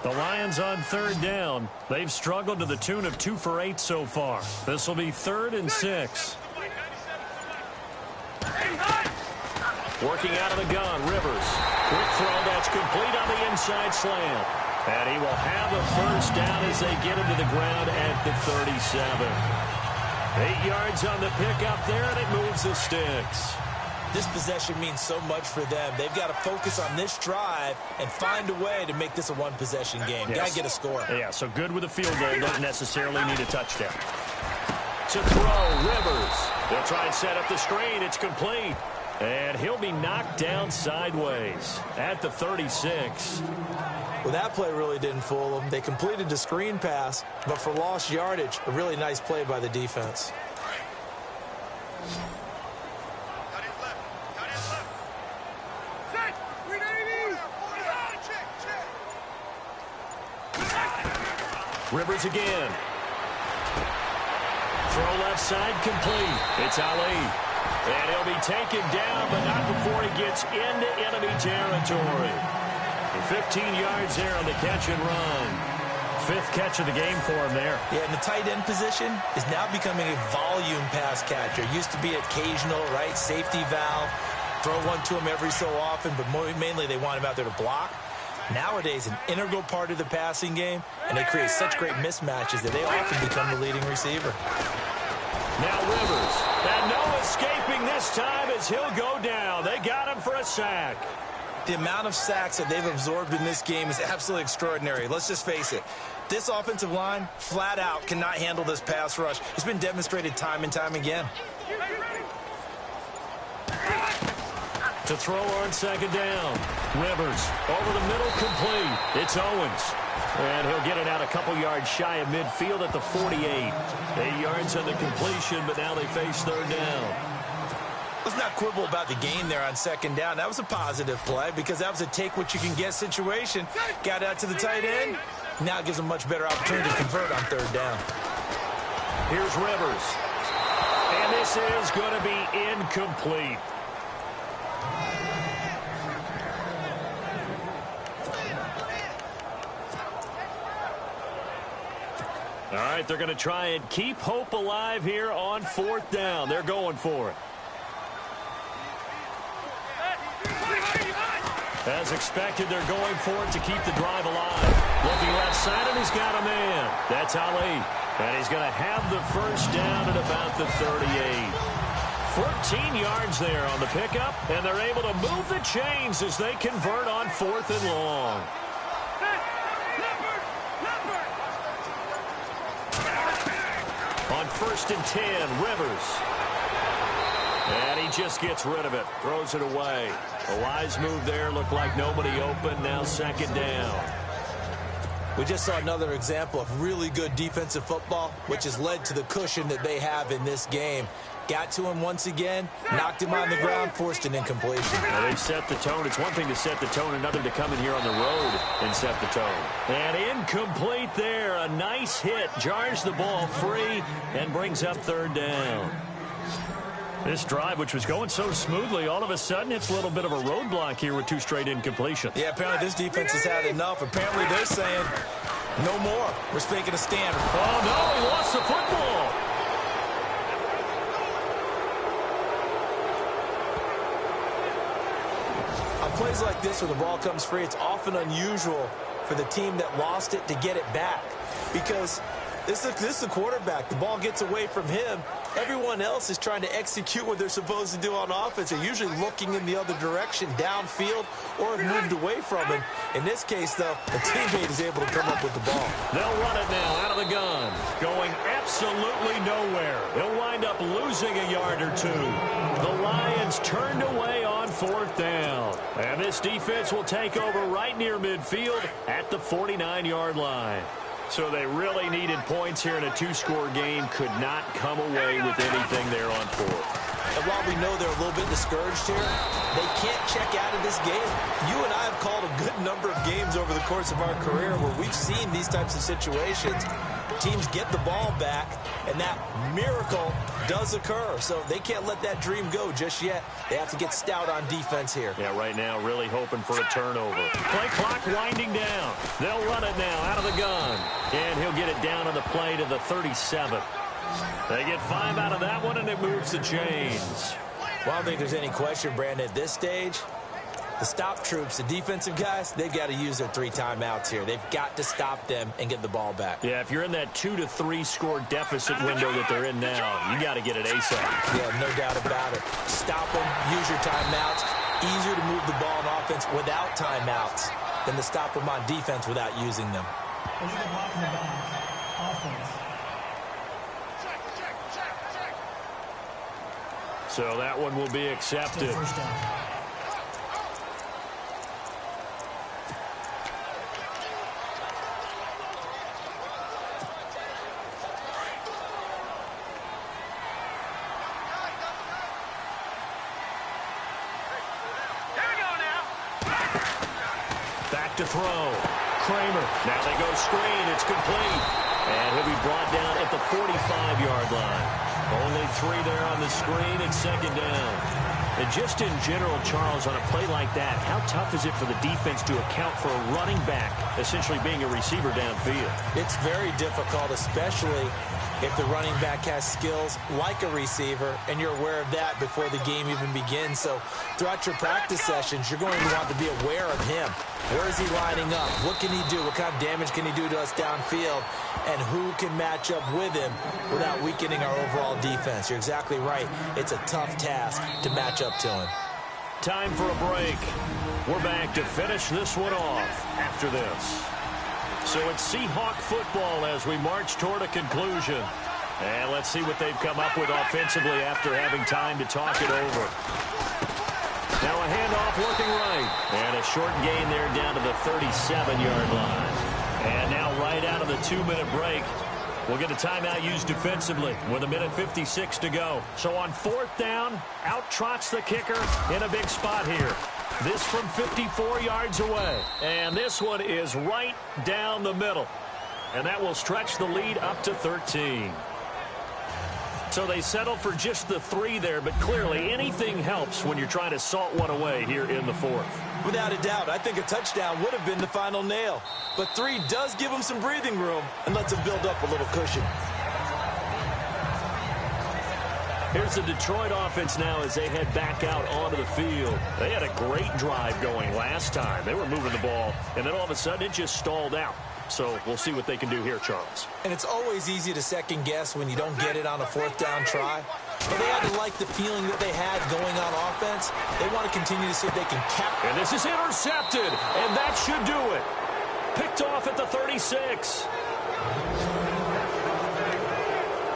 The Lions on 3rd down. They've struggled to the tune of 2 for 8 so far. This will be 3rd and 6. Working out of the gun, Rivers. Quick throw that's complete on the inside slant. And he will have a 1st down as they get him to the ground at the 37. 8 yards on the pickup there, and it moves the sticks. This possession means so much for them. They've got to focus on this drive and find a way to make this a one-possession game. Yes. Got to get a score. Yeah, so good with a field goal. Don't necessarily need a touchdown. To throw, Rivers. They'll try and set up the screen. It's complete. And he'll be knocked down sideways at the 36. Well, that play really didn't fool them. They completed the screen pass, but for lost yardage, a really nice play by the defense. Rivers again. Throw left side complete. It's Ali. And he'll be taken down, but not before he gets into enemy territory. And 15 yards there on the catch and run. 5th catch of the game for him there. Yeah, and the tight end position is now becoming a volume pass catcher. Used to be occasional, right? Safety valve. Throw one to him every so often, but mainly they want him out there to block. Nowadays, an integral part of the passing game, and they create such great mismatches that they often become the leading receiver. Now Rivers. And no escaping this time as he'll go down. They got him for a sack. The amount of sacks that they've absorbed in this game is absolutely extraordinary. Let's just face it. This offensive line, flat out, cannot handle this pass rush. It's been demonstrated time and time again. To throw on 2nd down. Rivers over the middle, complete. It's Owens. And he'll get it out a couple yards shy of midfield at the 48. 8 yards on the completion, but now they face 3rd down. Let's not quibble about the gain there on 2nd down. That was a positive play because that was a take-what-you-can-get situation. Got out to the tight end. Now it gives them much better opportunity to convert on 3rd down. Here's Rivers. And this is going to be incomplete. All right, they're going to try and keep hope alive here on 4th down. They're going for it. As expected, they're going for it to keep the drive alive. Looking left side, and he's got a man. That's Ali. And he's going to have the 1st down at about the 38. 14 yards there on the pickup, and they're able to move the chains as they convert on 4th and long. On 1st and 10, Rivers. And he just gets rid of it, throws it away. A wise move there, looked like nobody open, now 2nd down. We just saw another example of really good defensive football, which has led to the cushion that they have in this game. Got to him once again, knocked him on the ground, forced an incompletion. Well, they've set the tone. It's one thing to set the tone, another to come in here on the road and set the tone. And incomplete there. A nice hit. Jars the ball free and brings up 3rd down. This drive, which was going so smoothly, all of a sudden it's a little bit of a roadblock here with 2 straight incompletions. Yeah, apparently this defense has had enough. Apparently they're saying, no more. We're taking a stand. Oh, no, he lost the football. On plays like this where the ball comes free, it's often unusual for the team that lost it to get it back. Because this is the quarterback. The ball gets away from him. Everyone else is trying to execute what they're supposed to do on offense. They're usually looking in the other direction, downfield, or have moved away from it. In this case, though, a teammate is able to come up with the ball. They'll run it now out of the gun. Going absolutely nowhere. He'll wind up losing a yard or 2. The Lions turned away on 4th down. And this defense will take over right near midfield at the 49-yard line. So they really needed points here in a 2-score game. Could not come away with anything there on 4th. And while we know they're a little bit discouraged here, they can't check out of this game. You and I have called a good number of games over the course of our career where we've seen these types of situations. Teams get the ball back, and that miracle does occur. So they can't let that dream go just yet. They have to get stout on defense here. Yeah, right now really hoping for a turnover. Play clock winding down. They'll run it now out of the gun. And he'll get it down on the play to the 37. They get 5 out of that one, and it moves the chains. Well, I don't think there's any question, Brandon, at this stage. The stop troops, the defensive guys, they've got to use their 3 timeouts here. They've got to stop them and get the ball back. Yeah, if you're in that 2 to 3 score deficit window that they're in now, you got to get it ASAP. Yeah, no doubt about it. Stop them, use your timeouts. Easier to move the ball on offense without timeouts than to stop them on defense without using them. Illegal block in the bounds. Offense. So that one will be accepted. First down. Back to throw. Kramer. Now they go screen. It's complete. And he'll be brought down at the 45-yard line. Only 3 there on the screen. It's 2nd down. And just in general, Charles, on a play like that, how tough is it for the defense to account for a running back essentially being a receiver downfield? It's very difficult, especially if the running back has skills like a receiver, and you're aware of that before the game even begins. So throughout your practice sessions, you're going to want to be aware of him. Where is he lining up? What can he do? What kind of damage can he do to us downfield? And who can match up with him without weakening our overall defense? You're exactly right. It's a tough task to match up to him. Time for a break. We're back to finish this one off after this. So it's Seahawk football as we march toward a conclusion. And let's see what they've come up with offensively after having time to talk it over. Now a handoff looking right. And a short gain there down to the 37-yard line. And now right out of the 2-minute break, we'll get a timeout used defensively with 1:56 to go. So on 4th down, out trots the kicker in a big spot here. This from 54 yards away. And this one is right down the middle. And that will stretch the lead up to 13. So they settle for just the 3 there, but clearly anything helps when you're trying to salt one away here in the 4th. Without a doubt, I think a touchdown would have been the final nail. But 3 does give them some breathing room and lets them build up a little cushion. Here's the Detroit offense now as they head back out onto the field. They had a great drive going last time. They were moving the ball, and then all of a sudden it just stalled out. So we'll see what they can do here, Charles. And it's always easy to second guess when you don't get it on a 4th down try. But they had to like the feeling that they had going on offense. They want to continue to see if they can capture. And this is intercepted, and that should do it. Picked off at the 36.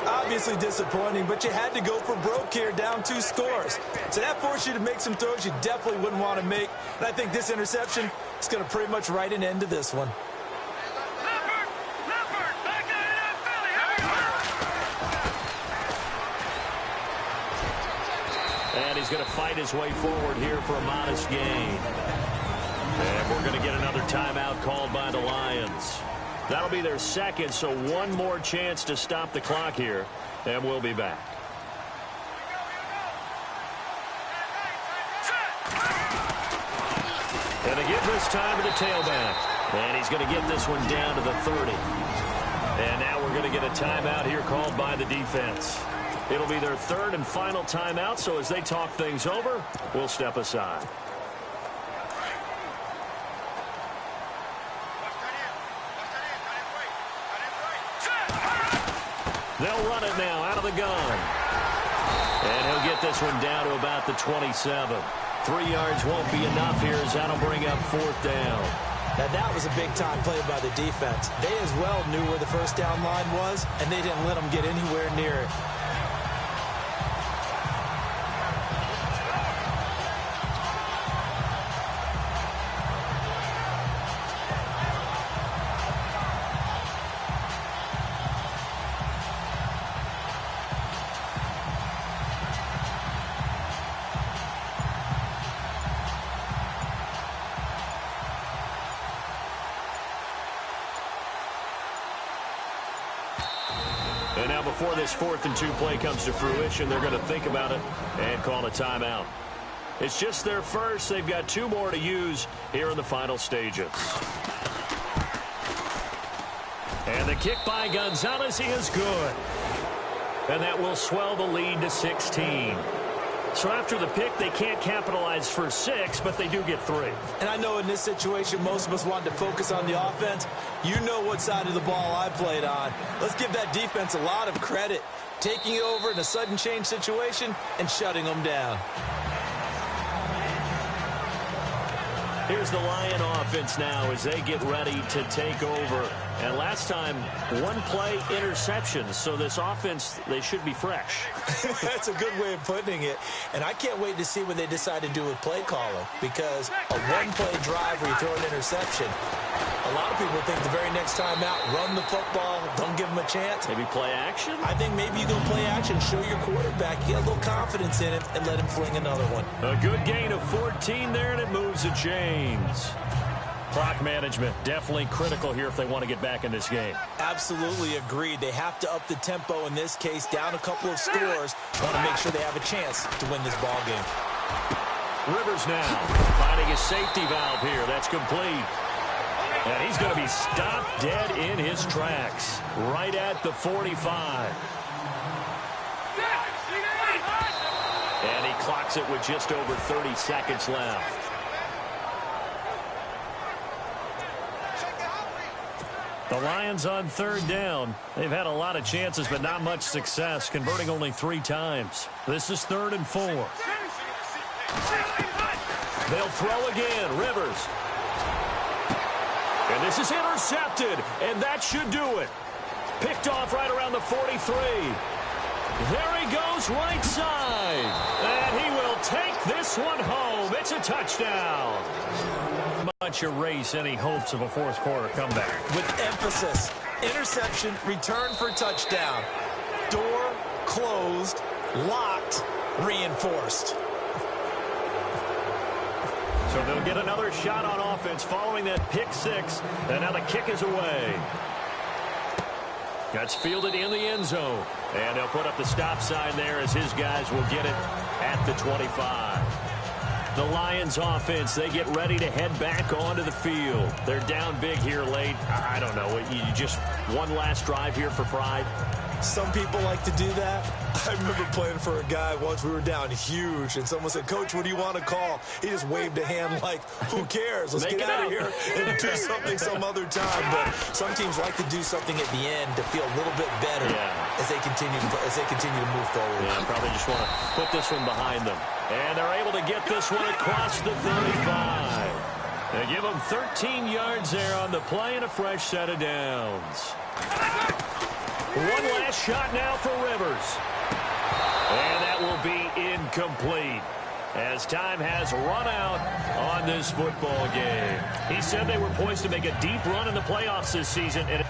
Obviously disappointing, but you had to go for broke here, down 2 scores. So that forced you to make some throws you definitely wouldn't want to make. And I think this interception is going to pretty much write an end to this one. And he's going to fight his way forward here for a modest gain. And we're going to get another timeout called by the Lions. That'll be their 2nd, so one more chance to stop the clock here, and we'll be back. And they give this time to the tailback. And he's going to get this one down to the 30. And now we're going to get a timeout here called by the defense. It'll be their 3rd and final timeout, so as they talk things over, we'll step aside. They'll run it now out of the gun. And he'll get this one down to about the 27. 3 yards won't be enough here as that'll bring up 4th down. Now that was a big-time play by the defense. They as well knew where the 1st down line was, and they didn't let them get anywhere near it. And now before this 4th and 2 play comes to fruition, they're going to think about it and call a timeout. It's just their first. They've got 2 more to use here in the final stages. And the kick by Gonzalez is good. And that will swell the lead to 16. So after the pick, they can't capitalize for 6, but they do get 3. And I know in this situation, most of us want to focus on the offense. You know what side of the ball I played on. Let's give that defense a lot of credit, taking it over in a sudden change situation and shutting them down. Here's the Lion offense now as they get ready to take over. And last time, 1 play interceptions. So this offense, they should be fresh. That's a good way of putting it. And I can't wait to see what they decide to do with play calling. Because a 1-play drive where you throw an interception, a lot of people think the very next time out, run the football, don't give them a chance. Maybe play action? I think maybe you go play action, show your quarterback, get a little confidence in him, and let him fling another one. A good gain of 14 there, and it moves the chains. Clock management, definitely critical here if they want to get back in this game. Absolutely agreed. They have to up the tempo in this case, down a couple of scores. Want to make sure they have a chance to win this ball game. Rivers now finding his safety valve here. That's complete. And he's going to be stopped dead in his tracks right at the 45. And he clocks it with just over 30 seconds left. The Lions on third down. They've had a lot of chances, but not much success, converting only 3 times. This is 3rd and 4. They'll throw again. Rivers. And this is intercepted, and that should do it. Picked off right around the 43. There he goes right side. And he will take this one home. It's a touchdown. Much erase any hopes of a fourth quarter comeback. With emphasis, interception, return for touchdown. Door closed, locked, reinforced. So they'll get another shot on offense following that pick 6. And now the kick is away. That's fielded in the end zone. And they'll put up the stop sign there as his guys will get it at the 25. The Lions offense, they get ready to head back onto the field. They're down big here late. I don't know. You just one last drive here for pride? Some people like to do that. I remember playing for a guy once. We were down huge, and someone said, "Coach, what do you want to call?" He just waved a hand like, "Who cares? Let's get out of here and do something some other time." But some teams like to do something at the end to feel a little bit better as they continue to move forward. Yeah, probably just want to put this one behind them. And they're able to get this one across the 35. They give them 13 yards there on the play and a fresh set of downs. One last shot now for Rivers. And that will be incomplete as time has run out on this football game. He said they were poised to make a deep run in the playoffs this season. And